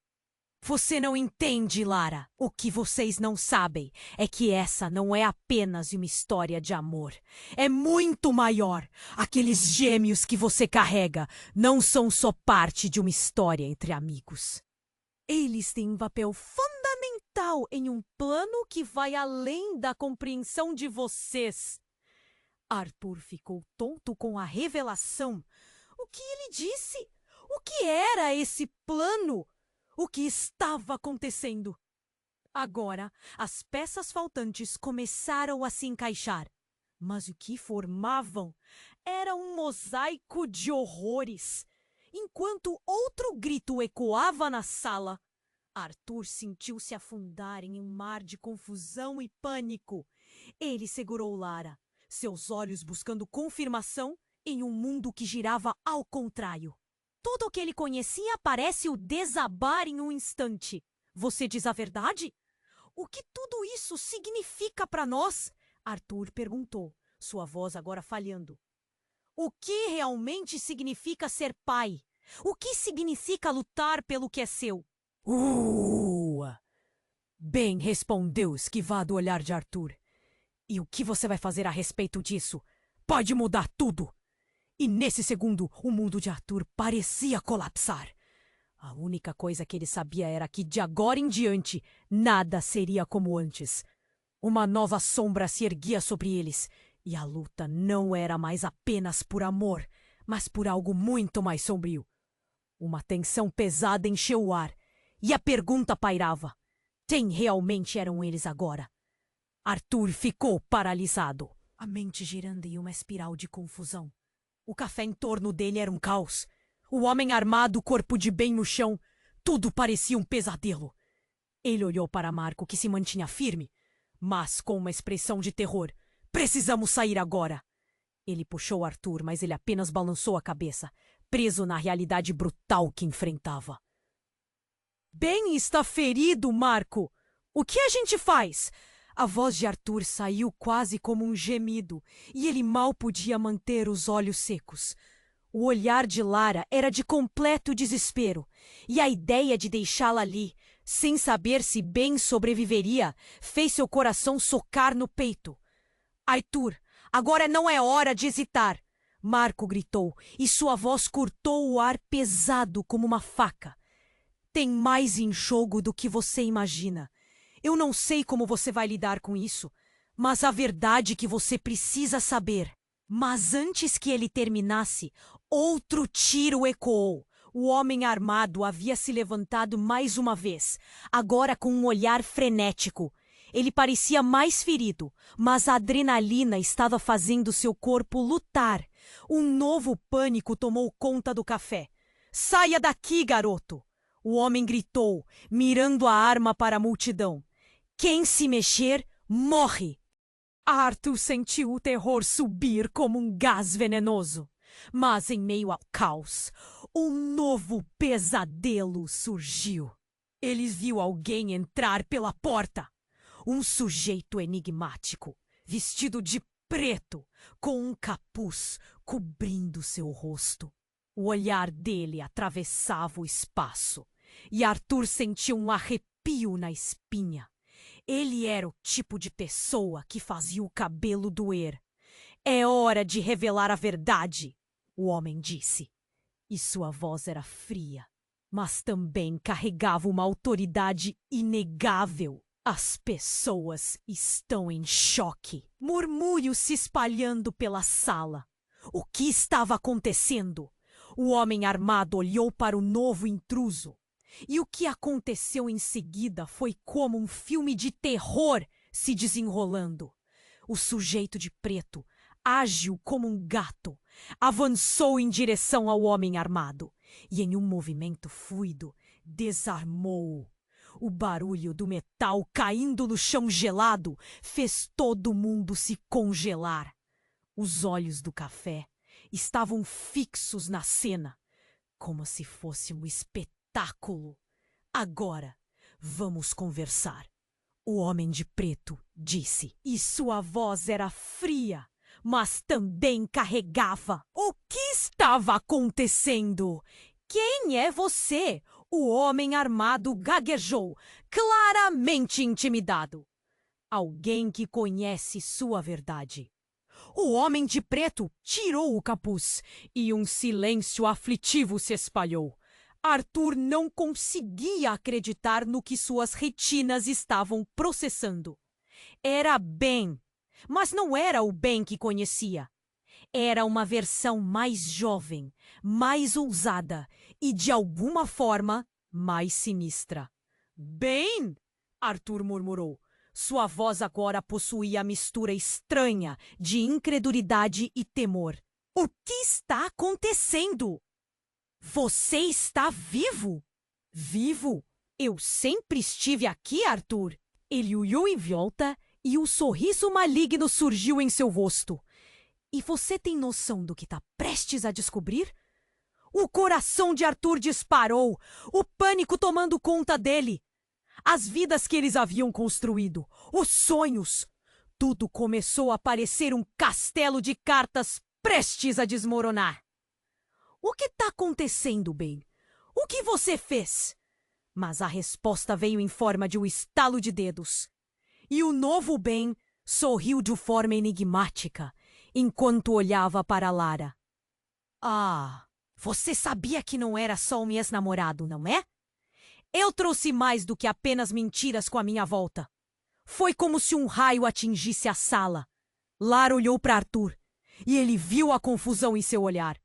Você não entende, Lara. O que vocês não sabem é que essa não é apenas uma história de amor. É muito maior. Aqueles gêmeos que você carrega não são só parte de uma história entre amigos. Eles têm um papel fundamental em um plano que vai além da compreensão de vocês. Arthur ficou tonto com a revelação. O que ele disse? O que era esse plano? O que estava acontecendo? Agora, as peças faltantes começaram a se encaixar. Mas o que formavam era um mosaico de horrores. Enquanto outro grito ecoava na sala, Arthur sentiu-se afundar em um mar de confusão e pânico. Ele segurou Lara, seus olhos buscando confirmação em um mundo que girava ao contrário. Tudo o que ele conhecia parece o desabar em um instante. Você diz a verdade? O que tudo isso significa para nós? Arthur perguntou, sua voz agora falhando. O que realmente significa ser pai? O que significa lutar pelo que é seu? Ben respondeu, esquivado o olhar de Arthur. E o que você vai fazer a respeito disso? Pode mudar tudo! E nesse segundo, o mundo de Arthur parecia colapsar. A única coisa que ele sabia era que, de agora em diante, nada seria como antes. Uma nova sombra se erguia sobre eles, e a luta não era mais apenas por amor, mas por algo muito mais sombrio. Uma tensão pesada encheu o ar, e a pergunta pairava. Quem realmente eram eles agora? Arthur ficou paralisado, a mente girando em uma espiral de confusão. O café em torno dele era um caos. O homem armado, o corpo de Ben no chão. Tudo parecia um pesadelo. Ele olhou para Marco, que se mantinha firme, mas com uma expressão de terror. Precisamos sair agora. Ele puxou Arthur, mas ele apenas balançou a cabeça, preso na realidade brutal que enfrentava. Ben está ferido, Marco. O que a gente faz? A voz de Arthur saiu quase como um gemido, e ele mal podia manter os olhos secos. O olhar de Lara era de completo desespero, e a ideia de deixá-la ali, sem saber se Ben sobreviveria, fez seu coração socar no peito. Arthur, agora não é hora de hesitar! Marco gritou, e sua voz cortou o ar pesado como uma faca. Tem mais em jogo do que você imagina. Eu não sei como você vai lidar com isso, mas a verdade que você precisa saber. Mas antes que ele terminasse, outro tiro ecoou. O homem armado havia se levantado mais uma vez, agora com um olhar frenético. Ele parecia mais ferido, mas a adrenalina estava fazendo seu corpo lutar. Um novo pânico tomou conta do café. Saia daqui, garoto! O homem gritou, mirando a arma para a multidão. Quem se mexer, morre! Arthur sentiu o terror subir como um gás venenoso. Mas em meio ao caos, um novo pesadelo surgiu. Ele viu alguém entrar pela porta. Um sujeito enigmático, vestido de preto, com um capuz cobrindo seu rosto. O olhar dele atravessava o espaço, e Arthur sentiu um arrepio na espinha. Ele era o tipo de pessoa que fazia o cabelo doer. É hora de revelar a verdade, o homem disse. E sua voz era fria, mas também carregava uma autoridade inegável. As pessoas estão em choque. Murmúrios se espalhando pela sala. O que estava acontecendo? O homem armado olhou para o novo intruso. E o que aconteceu em seguida foi como um filme de terror se desenrolando. O sujeito de preto, ágil como um gato, avançou em direção ao homem armado e, em um movimento fluido, desarmou-o. O barulho do metal caindo no chão gelado fez todo mundo se congelar. Os olhos do café estavam fixos na cena, como se fosse um espetáculo. Agora, vamos conversar. O homem de preto disse, e sua voz era fria, mas também carregava. O que estava acontecendo? Quem é você? O homem armado gaguejou, claramente intimidado. Alguém que conhece sua verdade. O homem de preto tirou o capuz e um silêncio aflitivo se espalhou. Arthur não conseguia acreditar no que suas retinas estavam processando. Era Ben, mas não era o Ben que conhecia. Era uma versão mais jovem, mais ousada e, de alguma forma, mais sinistra. Ben! Arthur murmurou. Sua voz agora possuía a mistura estranha de incredulidade e temor. O que está acontecendo? Você está vivo? Vivo? Eu sempre estive aqui, Arthur. Ele olhou em volta e um sorriso maligno surgiu em seu rosto. E você tem noção do que está prestes a descobrir? O coração de Arthur disparou, o pânico tomando conta dele. As vidas que eles haviam construído, os sonhos. Tudo começou a parecer um castelo de cartas prestes a desmoronar. O que está acontecendo, Ben? O que você fez? Mas a resposta veio em forma de um estalo de dedos. E o novo Ben sorriu de forma enigmática, enquanto olhava para Lara. Ah, você sabia que não era só um ex-namorado, não é? Eu trouxe mais do que apenas mentiras com a minha volta. Foi como se um raio atingisse a sala. Lara olhou para Arthur, e ele viu a confusão em seu olhar.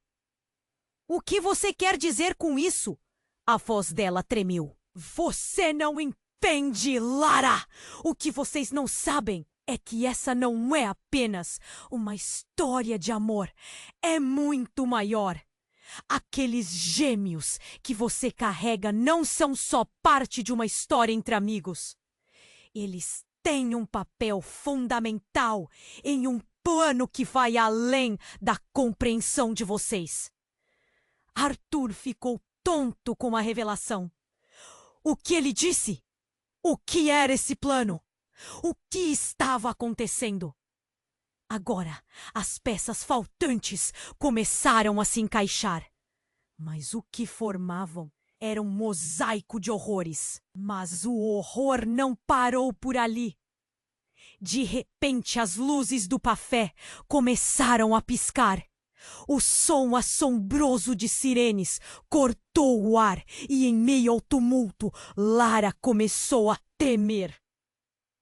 O que você quer dizer com isso? A voz dela tremeu. Você não entende, Lara! O que vocês não sabem é que essa não é apenas uma história de amor. É muito maior. Aqueles gêmeos que você carrega não são só parte de uma história entre amigos. Eles têm um papel fundamental em um plano que vai além da compreensão de vocês. Arthur ficou tonto com a revelação. O que ele disse? O que era esse plano? O que estava acontecendo? Agora, as peças faltantes começaram a se encaixar. Mas o que formavam era um mosaico de horrores. Mas o horror não parou por ali. De repente, as luzes do café começaram a piscar. O som assombroso de sirenes cortou o ar e, em meio ao tumulto, Lara começou a tremer.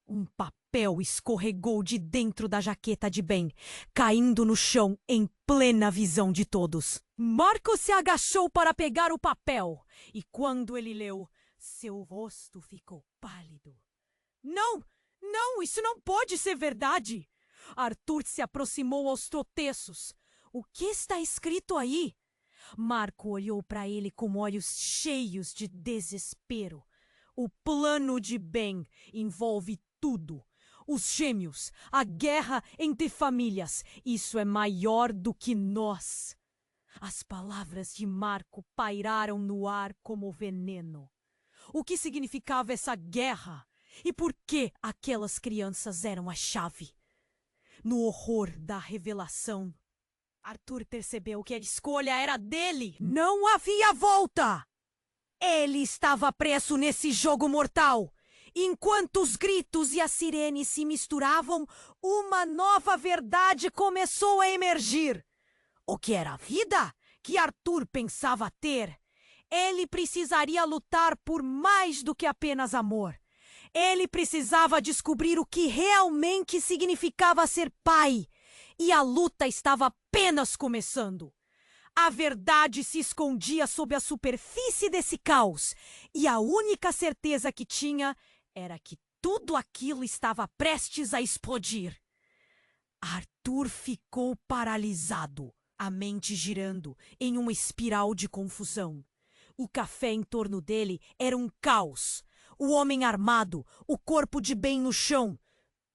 Um papel escorregou de dentro da jaqueta de Ben, caindo no chão em plena visão de todos. Marco se agachou para pegar o papel e, quando ele leu, seu rosto ficou pálido. Não! Não! Isso não pode ser verdade! Arthur se aproximou aos tropeços. O que está escrito aí? Marco olhou para ele com olhos cheios de desespero. O plano de Ben envolve tudo. Os gêmeos, a guerra entre famílias. Isso é maior do que nós. As palavras de Marco pairaram no ar como veneno. O que significava essa guerra? E por que aquelas crianças eram a chave? No horror da revelação, Arthur percebeu que a escolha era dele. Não havia volta! Ele estava preso nesse jogo mortal. Enquanto os gritos e as sirenes se misturavam, uma nova verdade começou a emergir. O que era a vida que Arthur pensava ter? Ele precisaria lutar por mais do que apenas amor. Ele precisava descobrir o que realmente significava ser pai. E a luta estava apenas começando. A verdade se escondia sob a superfície desse caos. E a única certeza que tinha era que tudo aquilo estava prestes a explodir. Arthur ficou paralisado, a mente girando em uma espiral de confusão. O café em torno dele era um caos. O homem armado, o corpo de Ben no chão.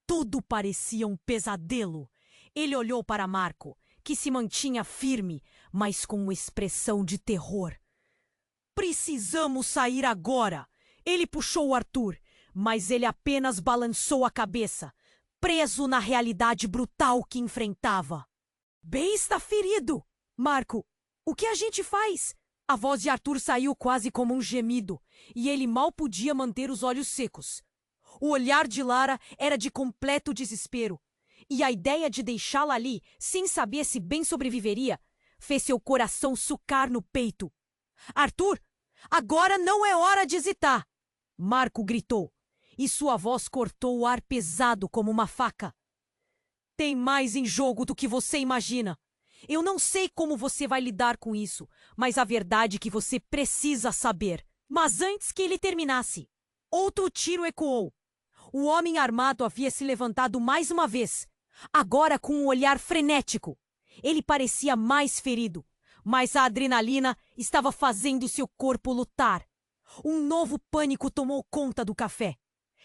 Tudo parecia um pesadelo. Ele olhou para Marco, que se mantinha firme, mas com uma expressão de terror. Precisamos sair agora! Ele puxou Arthur, mas ele apenas balançou a cabeça, preso na realidade brutal que enfrentava. Ben está ferido! Marco, o que a gente faz? A voz de Arthur saiu quase como um gemido, e ele mal podia manter os olhos secos. O olhar de Lara era de completo desespero, e a ideia de deixá-la ali, sem saber se Ben sobreviveria, fez seu coração sucar no peito. Arthur, agora não é hora de hesitar! Marco gritou, e sua voz cortou o ar pesado como uma faca. Tem mais em jogo do que você imagina. Eu não sei como você vai lidar com isso, mas a verdade é que você precisa saber. Mas antes que ele terminasse, outro tiro ecoou. O homem armado havia se levantado mais uma vez, agora com um olhar frenético. Ele parecia mais ferido, mas a adrenalina estava fazendo seu corpo lutar. Um novo pânico tomou conta do café.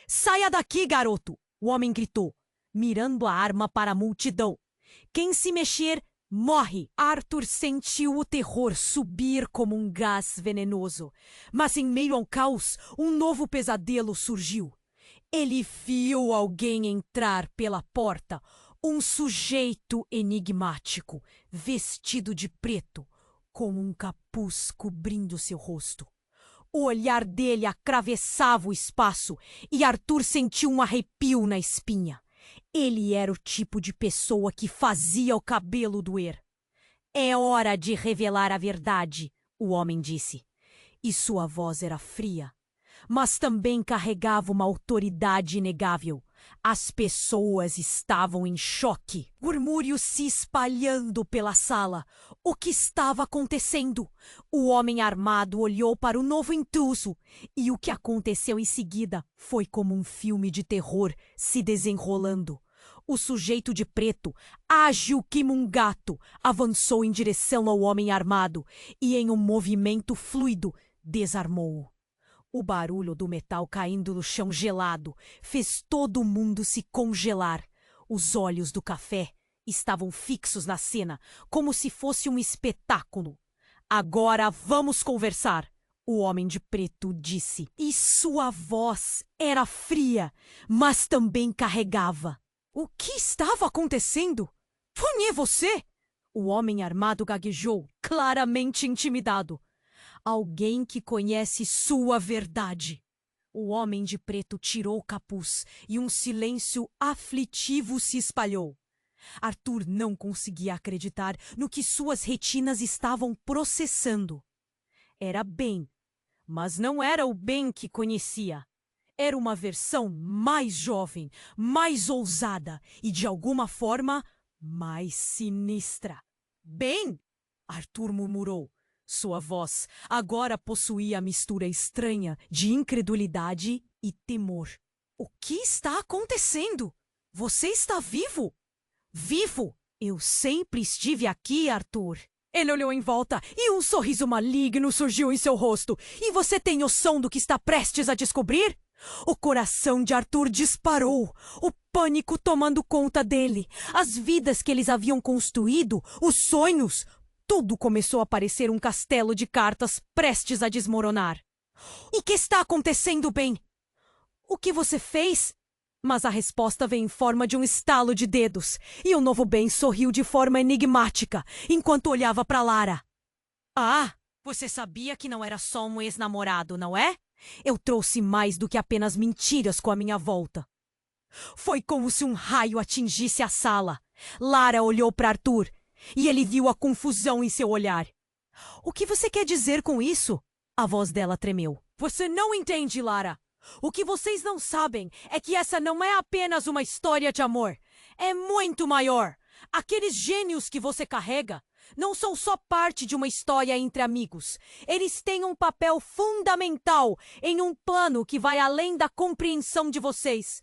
Saia daqui, garoto! O homem gritou, mirando a arma para a multidão. Quem se mexer, morre! Arthur sentiu o terror subir como um gás venenoso. Mas em meio ao caos, um novo pesadelo surgiu. Ele viu alguém entrar pela porta. Um sujeito enigmático, vestido de preto, com um capuz cobrindo seu rosto. O olhar dele atravessava o espaço e Arthur sentiu um arrepio na espinha. Ele era o tipo de pessoa que fazia o cabelo doer. É hora de revelar a verdade, o homem disse. E sua voz era fria, mas também carregava uma autoridade inegável. As pessoas estavam em choque. Murmúrios se espalhando pela sala. O que estava acontecendo? O homem armado olhou para o novo intruso. E o que aconteceu em seguida foi como um filme de terror se desenrolando. O sujeito de preto, ágil como um gato, avançou em direção ao homem armado e, em um movimento fluido, desarmou-o. O barulho do metal caindo no chão gelado fez todo mundo se congelar. Os olhos do café estavam fixos na cena, como se fosse um espetáculo. Agora vamos conversar, o homem de preto disse. E sua voz era fria, mas também carregava. O que estava acontecendo? Foi você? O homem armado gaguejou, claramente intimidado. Alguém que conhece sua verdade. O homem de preto tirou o capuz e um silêncio aflitivo se espalhou. Arthur não conseguia acreditar no que suas retinas estavam processando. Era Ben, mas não era o Ben que conhecia. Era uma versão mais jovem, mais ousada e, de alguma forma, mais sinistra. Ben! Arthur murmurou. Sua voz agora possuía a mistura estranha de incredulidade e temor. O que está acontecendo? Você está vivo? Vivo? Eu sempre estive aqui, Arthur. Ele olhou em volta e um sorriso maligno surgiu em seu rosto. E você tem noção do que está prestes a descobrir? O coração de Arthur disparou, o pânico tomando conta dele. As vidas que eles haviam construído, os sonhos... Tudo começou a parecer um castelo de cartas prestes a desmoronar. E que está acontecendo, Ben? O que você fez? Mas a resposta veio em forma de um estalo de dedos, e o novo Ben sorriu de forma enigmática, enquanto olhava para Lara. Ah, você sabia que não era só um ex-namorado, não é? Eu trouxe mais do que apenas mentiras com a minha volta. Foi como se um raio atingisse a sala. Lara olhou para Arthur e ele viu a confusão em seu olhar. O que você quer dizer com isso? A voz dela tremeu. Você não entende, Lara. O que vocês não sabem é que essa não é apenas uma história de amor. É muito maior. Aqueles gênios que você carrega não são só parte de uma história entre amigos. Eles têm um papel fundamental em um plano que vai além da compreensão de vocês.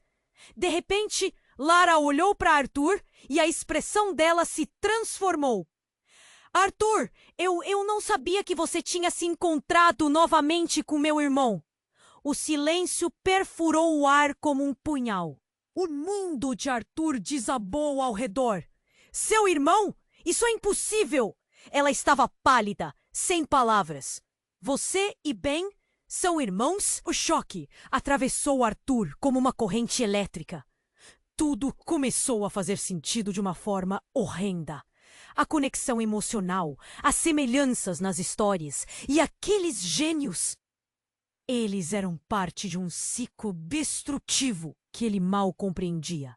De repente, Lara olhou para Arthur e a expressão dela se transformou. Arthur, eu não sabia que você tinha se encontrado novamente com meu irmão. O silêncio perfurou o ar como um punhal. O mundo de Arthur desabou ao redor. Seu irmão? Isso é impossível! Ela estava pálida, sem palavras. Você e Ben são irmãos? O choque atravessou Arthur como uma corrente elétrica. Tudo começou a fazer sentido de uma forma horrenda. A conexão emocional, as semelhanças nas histórias e aqueles gênios. Eles eram parte de um ciclo destrutivo que ele mal compreendia.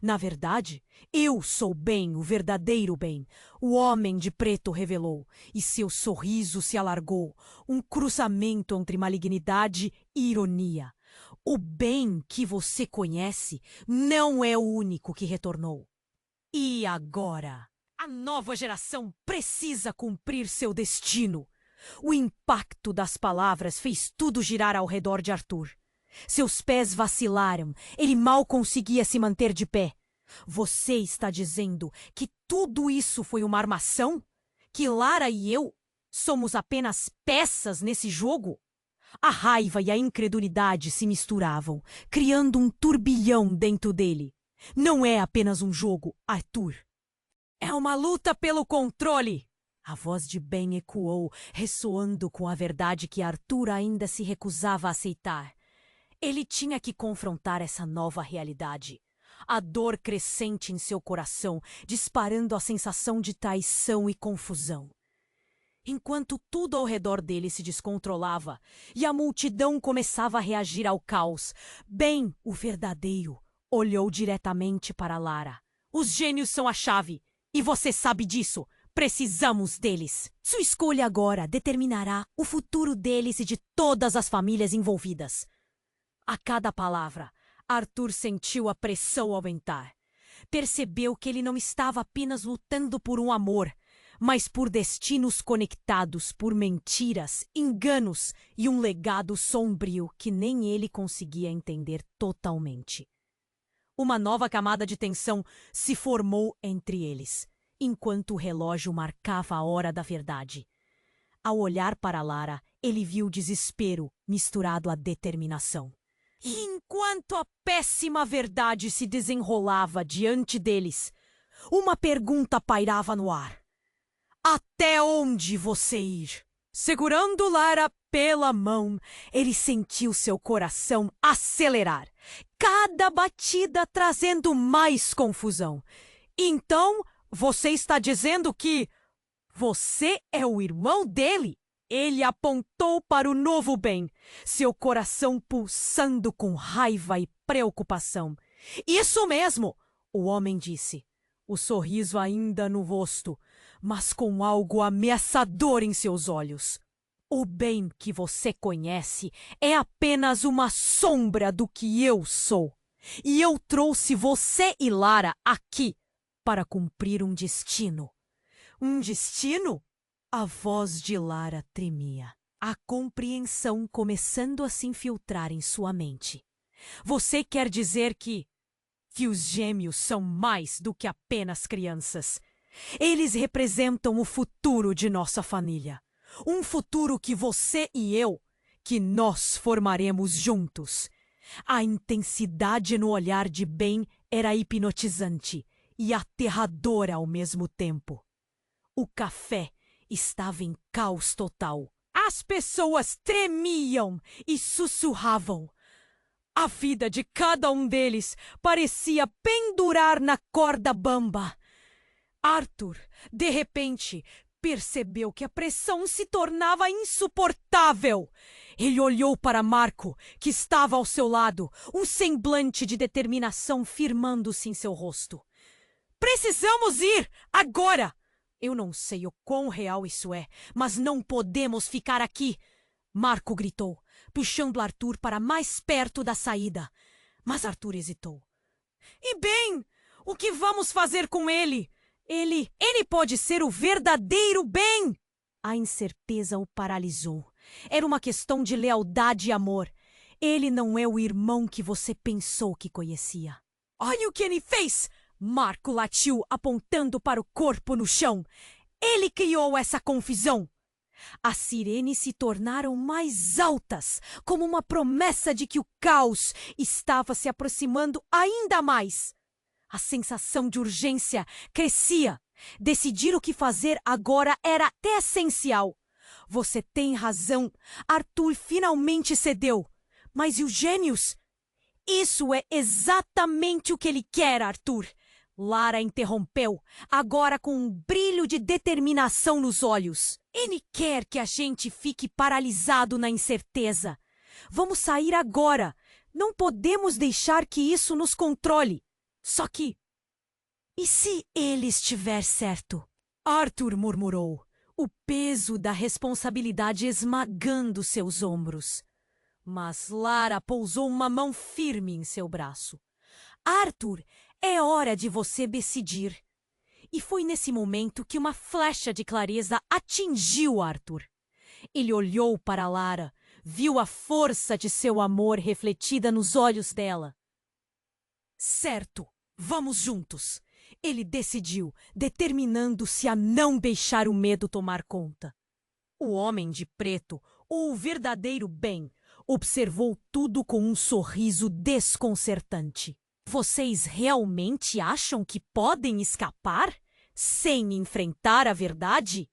Na verdade, eu sou Ben, o verdadeiro Ben. O homem de preto revelou, e seu sorriso se alargou, um cruzamento entre malignidade e ironia. O Ben que você conhece não é o único que retornou. E agora? A nova geração precisa cumprir seu destino. O impacto das palavras fez tudo girar ao redor de Arthur. Seus pés vacilaram, ele mal conseguia se manter de pé. Você está dizendo que tudo isso foi uma armação? Que Lara e eu somos apenas peças nesse jogo? A raiva e a incredulidade se misturavam, criando um turbilhão dentro dele. Não é apenas um jogo, Arthur. É uma luta pelo controle! A voz de Ben ecoou, ressoando com a verdade que Arthur ainda se recusava a aceitar. Ele tinha que confrontar essa nova realidade. A dor crescente em seu coração, disparando a sensação de traição e confusão. Enquanto tudo ao redor dele se descontrolava e a multidão começava a reagir ao caos, Ben, o verdadeiro, olhou diretamente para Lara. Os gênios são a chave, e você sabe disso. Precisamos deles. Sua escolha agora determinará o futuro deles e de todas as famílias envolvidas. A cada palavra, Arthur sentiu a pressão aumentar. Percebeu que ele não estava apenas lutando por um amor, mas por destinos conectados por mentiras, enganos e um legado sombrio que nem ele conseguia entender totalmente. Uma nova camada de tensão se formou entre eles, enquanto o relógio marcava a hora da verdade. Ao olhar para Lara, ele viu desespero misturado à determinação. E enquanto a péssima verdade se desenrolava diante deles, uma pergunta pairava no ar. Até onde você ir? Segurando Lara pela mão, ele sentiu seu coração acelerar, cada batida trazendo mais confusão. Então, você está dizendo que você é o irmão dele? Ele apontou para o novo Ben, seu coração pulsando com raiva e preocupação. Isso mesmo, o homem disse, o sorriso ainda no rosto, mas com algo ameaçador em seus olhos. O Ben que você conhece é apenas uma sombra do que eu sou. E eu trouxe você e Lara aqui para cumprir um destino. Um destino? A voz de Lara tremia, a compreensão começando a se infiltrar em sua mente. Você quer dizer que os gêmeos são mais do que apenas crianças. Eles representam o futuro de nossa família. Um futuro que você e eu, que nós formaremos juntos. A intensidade no olhar de Ben era hipnotizante e aterradora ao mesmo tempo. O café estava em caos total. As pessoas tremiam e sussurravam. A vida de cada um deles parecia pendurar na corda bamba. Arthur, de repente, percebeu que a pressão se tornava insuportável. Ele olhou para Marco, que estava ao seu lado, um semblante de determinação firmando-se em seu rosto. Precisamos ir, agora! Eu não sei o quão real isso é, mas não podemos ficar aqui! Marco gritou, puxando Arthur para mais perto da saída. Mas Arthur hesitou. E bem, o que vamos fazer com ele? Ele pode ser o verdadeiro bem! A incerteza o paralisou. Era uma questão de lealdade e amor. Ele não é o irmão que você pensou que conhecia. Olha o que ele fez! Marco latiu, apontando para o corpo no chão. Ele criou essa confusão. As sirenes se tornaram mais altas, como uma promessa de que o caos estava se aproximando ainda mais. A sensação de urgência crescia. Decidir o que fazer agora era até essencial. Você tem razão. Arthur finalmente cedeu. Mas e os gênios? Isso é exatamente o que ele quer, Arthur. Lara interrompeu, agora com um brilho de determinação nos olhos. Ele quer que a gente fique paralisado na incerteza. Vamos sair agora. Não podemos deixar que isso nos controle. Só que... E se ele estiver certo? Arthur murmurou, o peso da responsabilidade esmagando seus ombros. Mas Lara pousou uma mão firme em seu braço. Arthur, é hora de você decidir. E foi nesse momento que uma flecha de clareza atingiu Arthur. Ele olhou para Lara, viu a força de seu amor refletida nos olhos dela. Certo, vamos juntos. Ele decidiu, determinando-se a não deixar o medo tomar conta. O homem de preto, ou o verdadeiro bem, observou tudo com um sorriso desconcertante. Vocês realmente acham que podem escapar sem enfrentar a verdade?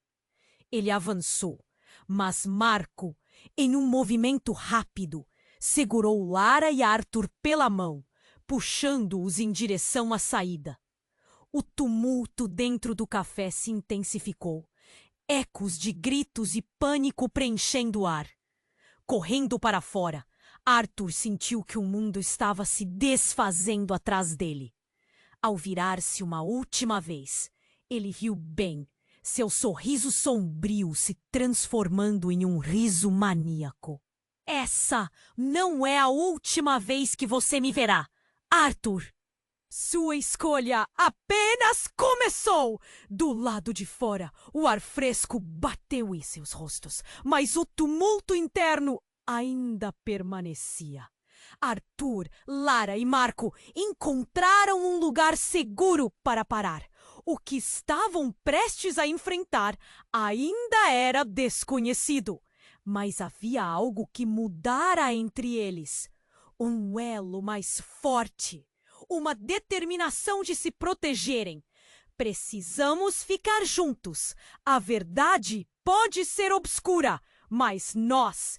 Ele avançou, mas Marco, em um movimento rápido, segurou Lara e Arthur pela mão, puxando-os em direção à saída. O tumulto dentro do café se intensificou, ecos de gritos e pânico preenchendo o ar. Correndo para fora, Arthur sentiu que o mundo estava se desfazendo atrás dele. Ao virar-se uma última vez, ele viu bem, seu sorriso sombrio se transformando em um riso maníaco. Essa não é a última vez que você me verá, Arthur! Sua escolha apenas começou! Do lado de fora, o ar fresco bateu em seus rostos, mas o tumulto interno ainda permanecia. Arthur, Lara e Marco encontraram um lugar seguro para parar. O que estavam prestes a enfrentar ainda era desconhecido, mas havia algo que mudara entre eles. Um elo mais forte. Uma determinação de se protegerem. Precisamos ficar juntos. A verdade pode ser obscura, mas nós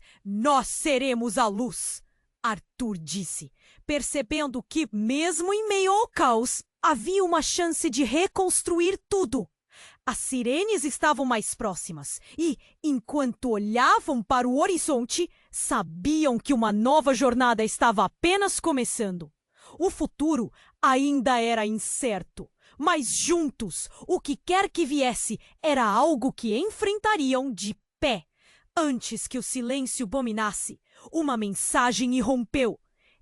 seremos a luz. Arthur disse, percebendo que, mesmo em meio ao caos, havia uma chance de reconstruir tudo. As sirenes estavam mais próximas e, enquanto olhavam para o horizonte, sabiam que uma nova jornada estava apenas começando. O futuro ainda era incerto, mas juntos, o que quer que viesse era algo que enfrentariam de pé. Antes que o silêncio dominasse, uma mensagem irrompeu.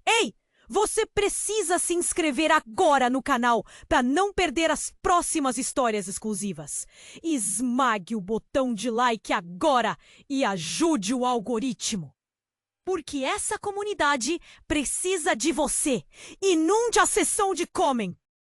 Ei, você precisa se inscrever agora no canal para não perder as próximas histórias exclusivas. Esmague o botão de like agora e ajude o algoritmo. Porque essa comunidade precisa de você. Inunde a seção de comment.